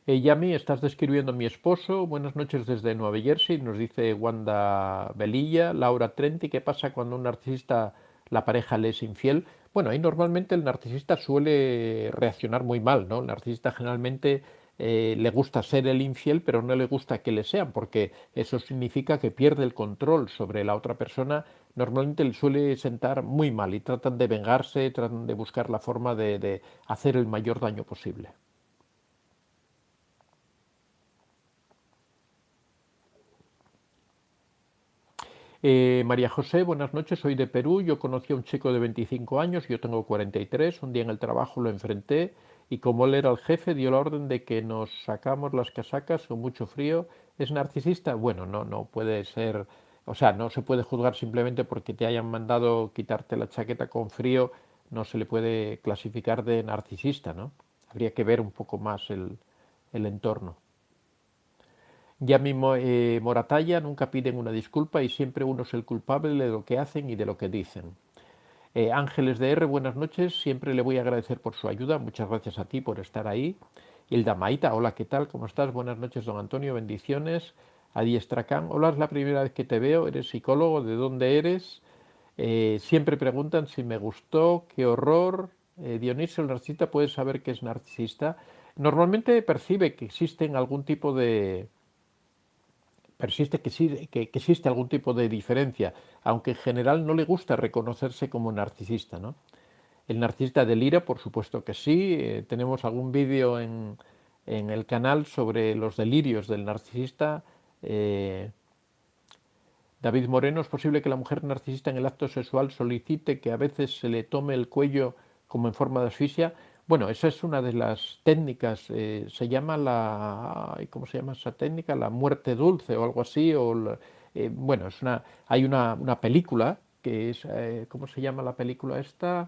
Yami, estás describiendo a mi esposo. Buenas noches desde Nueva Jersey, nos dice Wanda Velilla. Laura Trenti, ¿qué pasa cuando un narcisista, la pareja le es infiel? Bueno, ahí normalmente el narcisista suele reaccionar muy mal, ¿no? El narcisista generalmente le gusta ser el infiel, pero no le gusta que le sean, porque eso significa que pierde el control sobre la otra persona. Normalmente le suele sentar muy mal y tratan de vengarse, tratan de buscar la forma de hacer el mayor daño posible. María José, buenas noches, soy de Perú, yo conocí a un chico de 25 años, yo tengo 43, un día en el trabajo lo enfrenté y como él era el jefe dio la orden de que nos sacamos las casacas con mucho frío. ¿Es narcisista? Bueno, no puede ser, o sea, no se puede juzgar simplemente porque te hayan mandado quitarte la chaqueta con frío, no se le puede clasificar de narcisista, ¿no? Habría que ver un poco más el entorno. Ya mismo Moratalla nunca piden una disculpa y siempre uno es el culpable de lo que hacen y de lo que dicen. Ángeles de R, buenas noches, siempre le voy a agradecer por su ayuda, muchas gracias a ti por estar ahí. Hilda Maita, hola, ¿qué tal? ¿Cómo estás? Buenas noches, don Antonio, bendiciones. Adi Estracán, hola, es la primera vez que te veo, eres psicólogo, ¿de dónde eres? Siempre preguntan si me gustó, qué horror. Dionisio, el narcisista puede saber que es narcisista. Normalmente percibe que existen algún tipo de, persiste que existe algún tipo de diferencia, aunque en general no le gusta reconocerse como narcisista, ¿no? El narcisista delira, por supuesto que sí. Tenemos algún vídeo en el canal sobre los delirios del narcisista. David Moreno, ¿es posible que la mujer narcisista en el acto sexual solicite que a veces se le tome el cuello como en forma de asfixia? Bueno, esa es una de las técnicas, se llama ¿cómo se llama esa técnica? La muerte dulce o algo así, bueno, hay una película que es, ¿cómo se llama la película esta?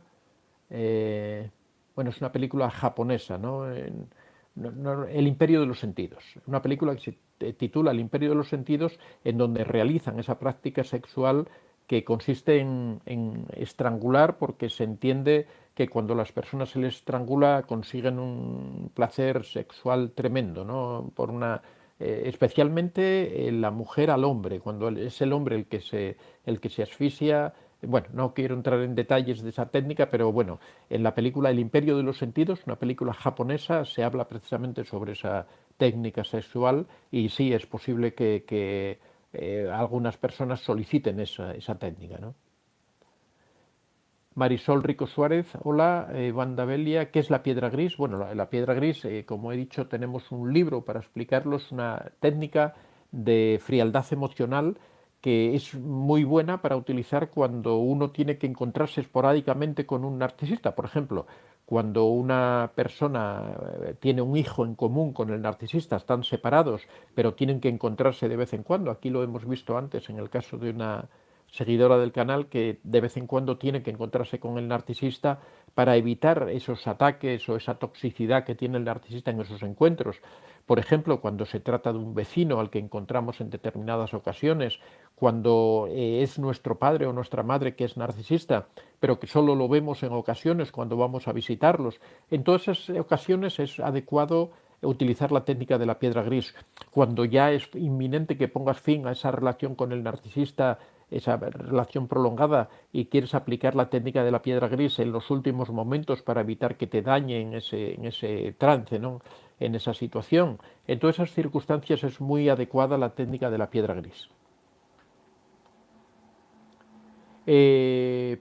Eh, bueno, es una película japonesa, ¿no? El Imperio de los Sentidos. Una película que se titula El Imperio de los Sentidos, en donde realizan esa práctica sexual que consiste en estrangular, porque se entiende que cuando las personas se les estrangula consiguen un placer sexual tremendo, ¿no? Especialmente la mujer al hombre, cuando es el hombre el que se asfixia. Bueno, no quiero entrar en detalles de esa técnica, pero bueno, en la película El Imperio de los Sentidos, una película japonesa, se habla precisamente sobre esa técnica sexual y sí es posible que algunas personas soliciten esa técnica, ¿no? Marisol Rico Suárez, hola, Wanda Belia, ¿qué es la piedra gris? Bueno, la piedra gris, como he dicho, tenemos un libro para explicarlo, es una técnica de frialdad emocional que es muy buena para utilizar cuando uno tiene que encontrarse esporádicamente con un narcisista. Por ejemplo, cuando una persona tiene un hijo en común con el narcisista, están separados, pero tienen que encontrarse de vez en cuando. Aquí lo hemos visto antes en el caso de una seguidora del canal que de vez en cuando tiene que encontrarse con el narcisista para evitar esos ataques o esa toxicidad que tiene el narcisista en esos encuentros. Por ejemplo, cuando se trata de un vecino al que encontramos en determinadas ocasiones, cuando es nuestro padre o nuestra madre que es narcisista, pero que solo lo vemos en ocasiones cuando vamos a visitarlos. En todas esas ocasiones es adecuado utilizar la técnica de la piedra gris. Cuando ya es inminente que pongas fin a esa relación con el narcisista, esa relación prolongada, y quieres aplicar la técnica de la piedra gris en los últimos momentos para evitar que te dañe en ese trance, ¿no? En esa situación. En todas esas circunstancias es muy adecuada la técnica de la piedra gris.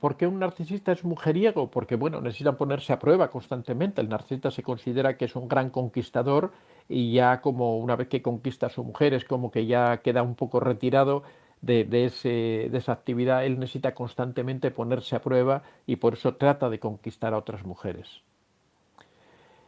¿Por qué un narcisista es mujeriego? Porque, bueno, necesitan ponerse a prueba constantemente. El narcisista se considera que es un gran conquistador y ya como una vez que conquista a su mujer es como que ya queda un poco retirado de esa actividad. Él necesita constantemente ponerse a prueba y por eso trata de conquistar a otras mujeres.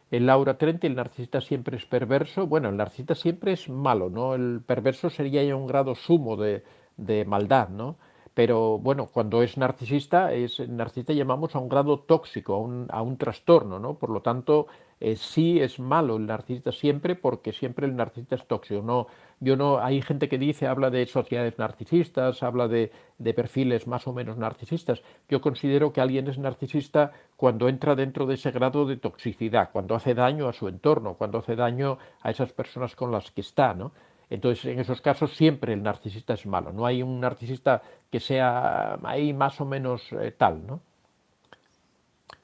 El Laura Trenti, el narcisista siempre es perverso. Bueno, el narcisista siempre es malo, ¿no? El perverso sería ya un grado sumo de maldad, ¿no? Pero bueno, cuando es narcisista, narcisista llamamos a un grado tóxico, a un trastorno, ¿no? Por lo tanto, sí es malo el narcisista siempre, porque siempre el narcisista es tóxico. No, yo no, hay gente que dice, habla de sociedades narcisistas, habla de perfiles más o menos narcisistas. Yo considero que alguien es narcisista cuando entra dentro de ese grado de toxicidad, cuando hace daño a su entorno, cuando hace daño a esas personas con las que está, ¿no? Entonces, en esos casos siempre el narcisista es malo. No hay un narcisista que sea ahí más o menos tal, ¿no?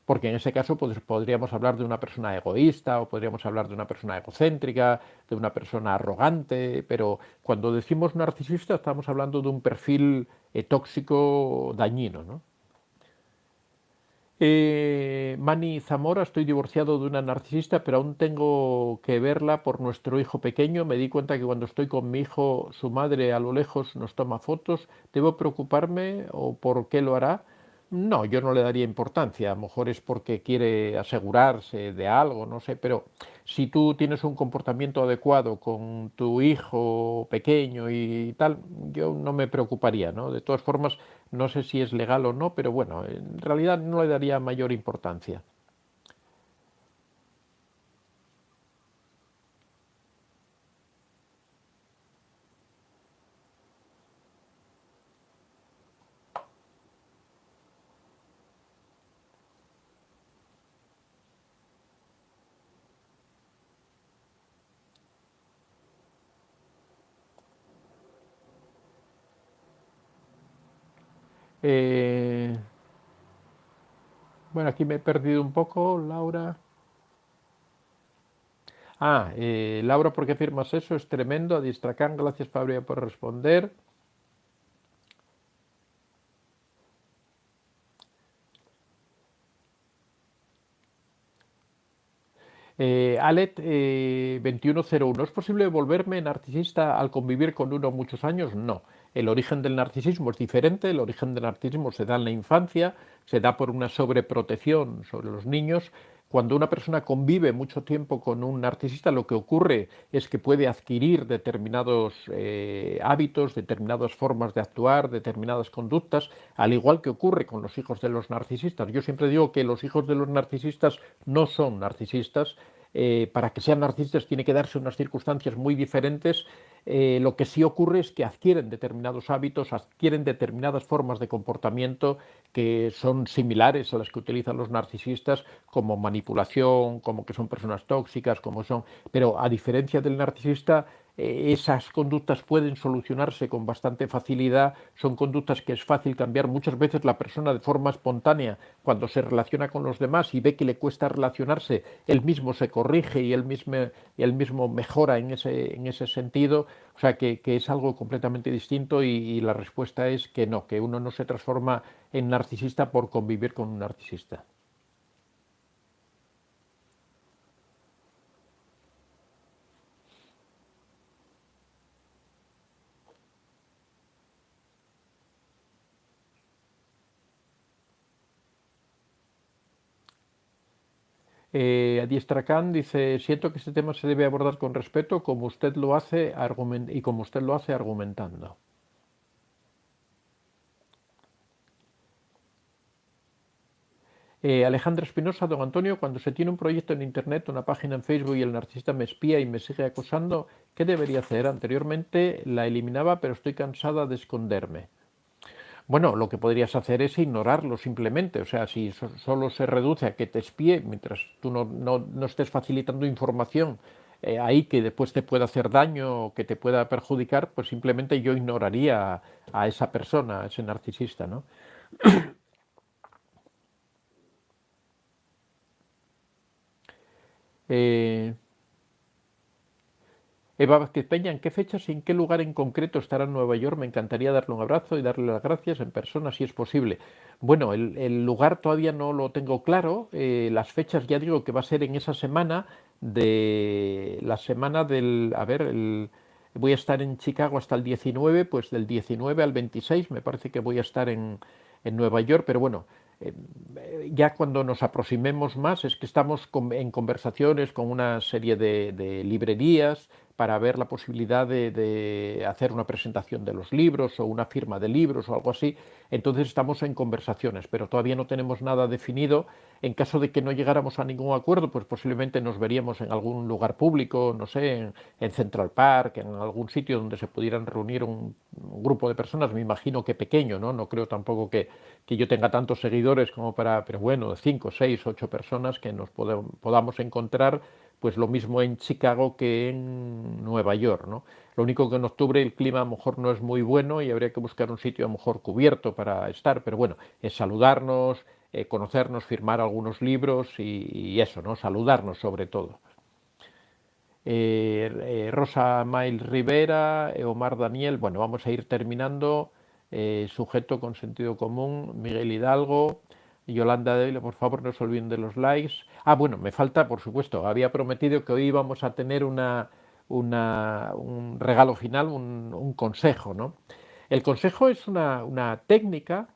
Porque en ese caso pues, podríamos hablar de una persona egoísta o podríamos hablar de una persona egocéntrica, de una persona arrogante, pero cuando decimos narcisista estamos hablando de un perfil tóxico dañino, ¿no? Mani Zamora, estoy divorciado de una narcisista, pero aún tengo que verla por nuestro hijo pequeño. Me di cuenta que cuando estoy con mi hijo, su madre a lo lejos nos toma fotos. ¿Debo preocuparme o por qué lo hará? No, yo no le daría importancia. A lo mejor es porque quiere asegurarse de algo, no sé, pero si tú tienes un comportamiento adecuado con tu hijo pequeño y tal, yo no me preocuparía, ¿no? De todas formas, no sé si es legal o no, pero bueno, en realidad no le daría mayor importancia. Eh, bueno, aquí me he perdido un poco, Laura. Laura, ¿por qué firmas eso? Es tremendo. Adistracán, gracias Fabio por responder. Alet 2101, ¿es posible volverme narcisista al convivir con uno muchos años? No. El origen del narcisismo es diferente, el origen del narcisismo se da en la infancia, se da por una sobreprotección sobre los niños. Cuando una persona convive mucho tiempo con un narcisista, lo que ocurre es que puede adquirir determinados hábitos, determinadas formas de actuar, determinadas conductas, al igual que ocurre con los hijos de los narcisistas. Yo siempre digo que los hijos de los narcisistas no son narcisistas. Para que sean narcisistas tiene que darse unas circunstancias muy diferentes. Lo que sí ocurre es que adquieren determinados hábitos, adquieren determinadas formas de comportamiento que son similares a las que utilizan los narcisistas, como manipulación, como que son personas tóxicas, como son... Pero a diferencia del narcisista, esas conductas pueden solucionarse con bastante facilidad, son conductas que es fácil cambiar. Muchas veces la persona de forma espontánea, cuando se relaciona con los demás y ve que le cuesta relacionarse, él mismo se corrige y él mismo mejora en ese sentido. O sea que es algo completamente distinto y la respuesta es que no, que uno no se transforma en narcisista por convivir con un narcisista. Adiestracán dice, siento que este tema se debe abordar con respeto como usted lo hace y como usted lo hace argumentando. Alejandra Espinosa, don Antonio, cuando se tiene un proyecto en Internet, una página en Facebook y el narcisista me espía y me sigue acosando, ¿qué debería hacer? Anteriormente la eliminaba, pero estoy cansada de esconderme. Bueno, lo que podrías hacer es ignorarlo simplemente. O sea, si solo se reduce a que te espíe, mientras tú no estés facilitando información ahí que después te pueda hacer daño o que te pueda perjudicar, pues simplemente yo ignoraría a esa persona, a ese narcisista, ¿no? Eh, Eva Vázquez Peña, ¿en qué fechas y en qué lugar en concreto estará en Nueva York? Me encantaría darle un abrazo y darle las gracias en persona si es posible. Bueno, el lugar todavía no lo tengo claro. Las fechas ya digo que va a ser en esa semana de la semana del, a ver, voy a estar en Chicago hasta el 19, pues del 19 al 26 me parece que voy a estar en Nueva York, pero bueno, eh, ya cuando nos aproximemos más es que estamos en conversaciones con una serie de librerías para ver la posibilidad de hacer una presentación de los libros o una firma de libros o algo así. Entonces estamos en conversaciones, pero todavía no tenemos nada definido. En caso de que no llegáramos a ningún acuerdo, pues posiblemente nos veríamos en algún lugar público, no sé, en Central Park, en algún sitio donde se pudieran reunir un grupo de personas, me imagino que pequeño, ¿no? No creo tampoco que yo tenga tantos seguidores como para, pero bueno, 5, 6, 8 personas que nos podamos encontrar, pues lo mismo en Chicago que en Nueva York, ¿no? Lo único que en octubre el clima a lo mejor no es muy bueno y habría que buscar un sitio a lo mejor cubierto para estar, pero bueno, es saludarnos, conocernos, firmar algunos libros y eso, ¿no? Saludarnos sobre todo. Rosa Mail Rivera, Omar Daniel, bueno, vamos a ir terminando. Sujeto con sentido común, Miguel Hidalgo, Yolanda Dávila, por favor no se olviden de los likes. Ah, bueno, me falta, por supuesto, había prometido que hoy íbamos a tener un regalo final, un consejo, ¿no? El consejo es una técnica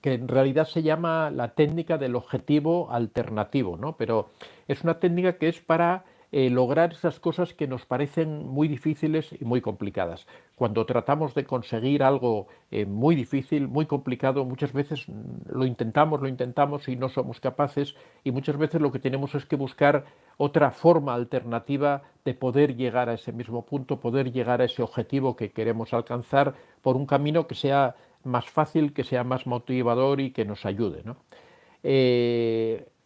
que en realidad se llama la técnica del objetivo alternativo, ¿no? Pero es una técnica que es para lograr esas cosas que nos parecen muy difíciles y muy complicadas. Cuando tratamos de conseguir algo muy difícil, muy complicado, muchas veces lo intentamos y no somos capaces y muchas veces lo que tenemos es que buscar otra forma alternativa de poder llegar a ese mismo punto, poder llegar a ese objetivo que queremos alcanzar por un camino que sea más fácil, que sea más motivador y que nos ayude, ¿no?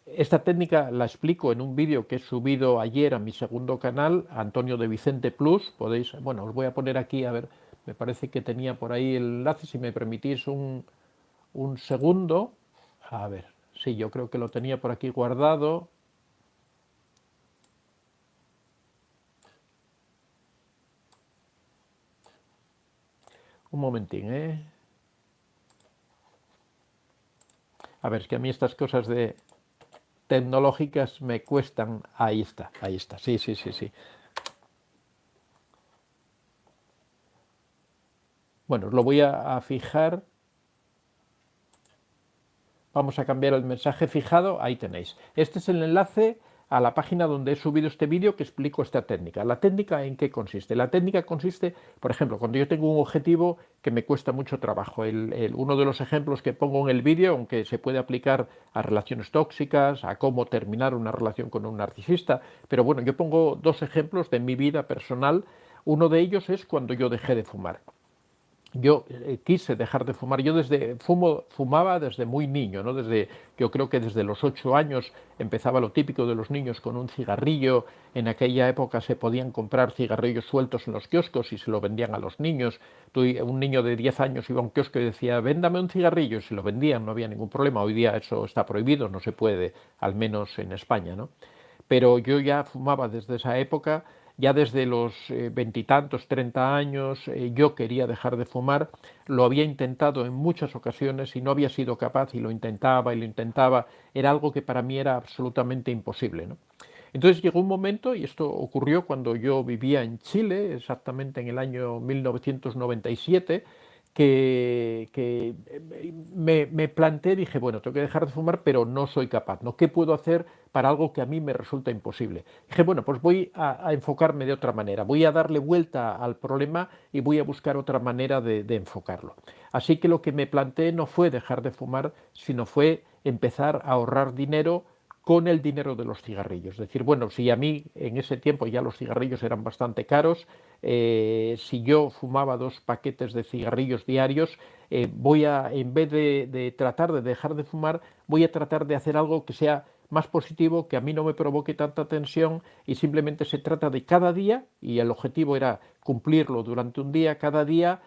Esta técnica la explico en un vídeo que he subido ayer a mi segundo canal, Antonio de Vicente Plus. Podéis, bueno, os voy a poner aquí, a ver, me parece que tenía por ahí el enlace, si me permitís un segundo. A ver, sí, yo creo que lo tenía por aquí guardado. Un momentín, ¿eh? A ver, es que a mí estas cosas de tecnológicas me cuestan. Ahí está, sí, sí, sí, sí. Bueno, os lo voy a fijar. Vamos a cambiar el mensaje fijado, ahí tenéis. Este es el enlace a la página donde he subido este vídeo que explico esta técnica. ¿La técnica en qué consiste? La técnica consiste, por ejemplo, cuando yo tengo un objetivo que me cuesta mucho trabajo. Uno de los ejemplos que pongo en el vídeo, aunque se puede aplicar a relaciones tóxicas, a cómo terminar una relación con un narcisista, pero bueno, yo pongo dos ejemplos de mi vida personal. Uno de ellos es cuando yo dejé de fumar. Yo quise dejar de fumar. Yo fumaba desde muy niño, ¿no? Yo creo que desde los 8 años empezaba lo típico de los niños con un cigarrillo. En aquella época se podían comprar cigarrillos sueltos en los kioscos y se lo vendían a los niños. Un niño de 10 años iba a un kiosco y decía, véndame un cigarrillo, y se lo vendían, no había ningún problema. Hoy día eso está prohibido, no se puede, al menos en España, ¿no? Pero yo ya fumaba desde esa época, ya desde los veintitantos, 30 años, yo quería dejar de fumar, lo había intentado en muchas ocasiones y no había sido capaz y lo intentaba, era algo que para mí era absolutamente imposible, ¿no? Entonces llegó un momento, y esto ocurrió cuando yo vivía en Chile, exactamente en el año 1997, que me planteé, dije, bueno, tengo que dejar de fumar, pero no soy capaz, ¿no? ¿Qué puedo hacer para algo que a mí me resulta imposible? Dije, bueno, pues voy a enfocarme de otra manera, voy a darle vuelta al problema y voy a buscar otra manera de enfocarlo. Así que lo que me planteé no fue dejar de fumar, sino fue empezar a ahorrar dinero con el dinero de los cigarrillos. Es decir, bueno, si a mí en ese tiempo ya los cigarrillos eran bastante caros, si yo fumaba 2 paquetes de cigarrillos diarios, en vez de tratar de dejar de fumar, voy a tratar de hacer algo que sea más positivo, que a mí no me provoque tanta tensión, y simplemente se trata de cada día, y el objetivo era cumplirlo durante un día, cada día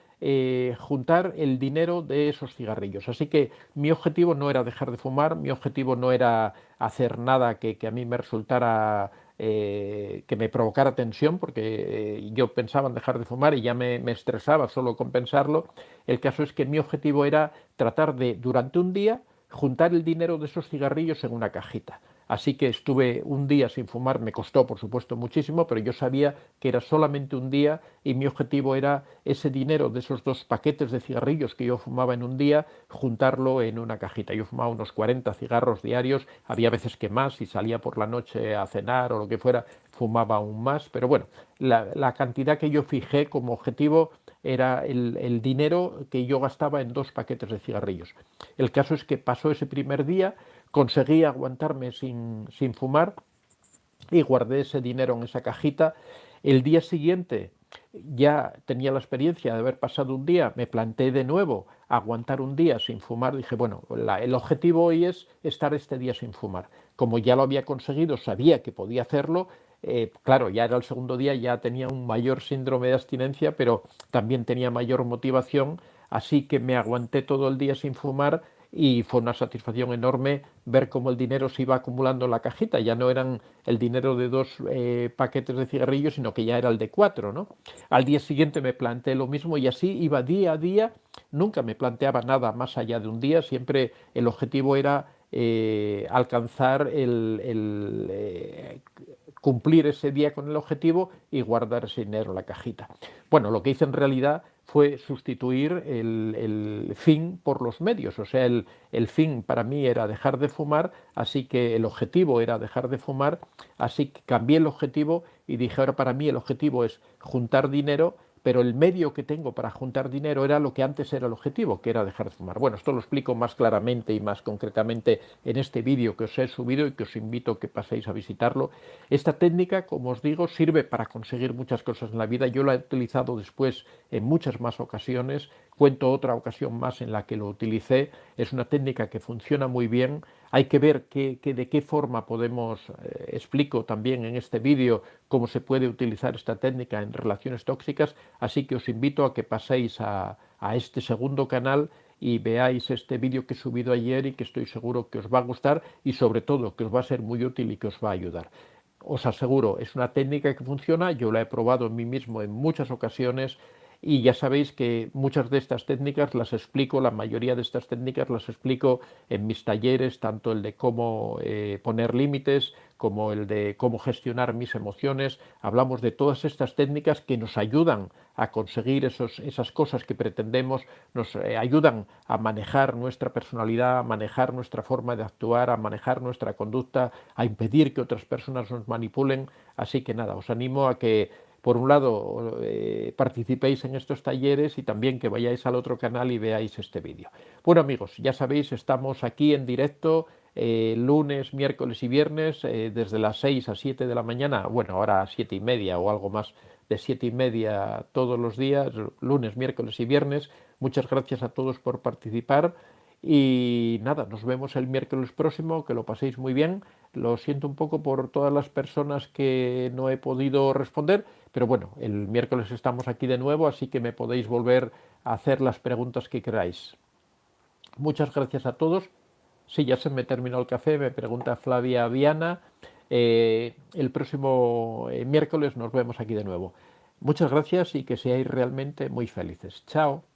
juntar el dinero de esos cigarrillos. Así que mi objetivo no era dejar de fumar, mi objetivo no era hacer nada que a mí me resultara, que me provocara tensión, porque yo pensaba en dejar de fumar y ya me estresaba solo con pensarlo. El caso es que mi objetivo era tratar de, durante un día, juntar el dinero de esos cigarrillos en una cajita. Así que estuve un día sin fumar, me costó por supuesto muchísimo, pero yo sabía que era solamente un día y mi objetivo era ese dinero de esos 2 paquetes de cigarrillos que yo fumaba en un día, juntarlo en una cajita. Yo fumaba unos 40 cigarros diarios, había veces que más, si salía por la noche a cenar o lo que fuera, fumaba aún más, pero bueno, la cantidad que yo fijé como objetivo era el dinero que yo gastaba en 2 paquetes de cigarrillos. El caso es que pasó ese primer día, conseguí aguantarme sin fumar y guardé ese dinero en esa cajita. El día siguiente ya tenía la experiencia de haber pasado un día, me planteé de nuevo aguantar un día sin fumar, dije, bueno, el objetivo hoy es estar este día sin fumar. Como ya lo había conseguido, sabía que podía hacerlo, claro, ya era el segundo día, ya tenía un mayor síndrome de abstinencia, pero también tenía mayor motivación, así que me aguanté todo el día sin fumar y fue una satisfacción enorme ver cómo el dinero se iba acumulando en la cajita. Ya no eran el dinero de 2 paquetes de cigarrillos, sino que ya era el de 4, ¿no? Al día siguiente me planteé lo mismo y así iba día a día. Nunca me planteaba nada más allá de un día. Siempre el objetivo era alcanzar cumplir ese día con el objetivo y guardar ese dinero en la cajita. Bueno, lo que hice en realidad fue sustituir el fin por los medios, o sea, el fin para mí era dejar de fumar, así que el objetivo era dejar de fumar, así que cambié el objetivo y dije, ahora para mí el objetivo es juntar dinero, pero el medio que tengo para juntar dinero era lo que antes era el objetivo, que era dejar de fumar. Bueno, esto lo explico más claramente y más concretamente en este vídeo que os he subido y que os invito a que paséis a visitarlo. Esta técnica, como os digo, sirve para conseguir muchas cosas en la vida. Yo la he utilizado después en muchas más ocasiones. Cuento otra ocasión más en la que lo utilicé. Es una técnica que funciona muy bien. Hay que ver de qué forma podemos, explico también en este vídeo cómo se puede utilizar esta técnica en relaciones tóxicas, así que os invito a que paséis a este segundo canal y veáis este vídeo que he subido ayer y que estoy seguro que os va a gustar y sobre todo que os va a ser muy útil y que os va a ayudar. Os aseguro, es una técnica que funciona, yo la he probado en mí mismo en muchas ocasiones. Y ya sabéis que muchas de estas técnicas las explico, la mayoría de estas técnicas las explico en mis talleres, tanto el de cómo poner límites como el de cómo gestionar mis emociones. Hablamos de todas estas técnicas que nos ayudan a conseguir esas cosas que pretendemos, nos ayudan a manejar nuestra personalidad, a manejar nuestra forma de actuar, a manejar nuestra conducta, a impedir que otras personas nos manipulen. Así que nada, os animo a que por un lado participéis en estos talleres y también que vayáis al otro canal y veáis este vídeo. Bueno amigos, ya sabéis, estamos aquí en directo lunes, miércoles y viernes desde las 6 a 7 de la mañana, bueno, ahora a 7 y media o algo más de 7 y media todos los días, lunes, miércoles y viernes. Muchas gracias a todos por participar. Y nada, nos vemos el miércoles próximo, que lo paséis muy bien. Lo siento un poco por todas las personas que no he podido responder, pero bueno, el miércoles estamos aquí de nuevo, así que me podéis volver a hacer las preguntas que queráis. Muchas gracias a todos. Sí, ya se me terminó el café, me pregunta Flavia Viana. El próximo miércoles nos vemos aquí de nuevo. Muchas gracias y que seáis realmente muy felices. Chao.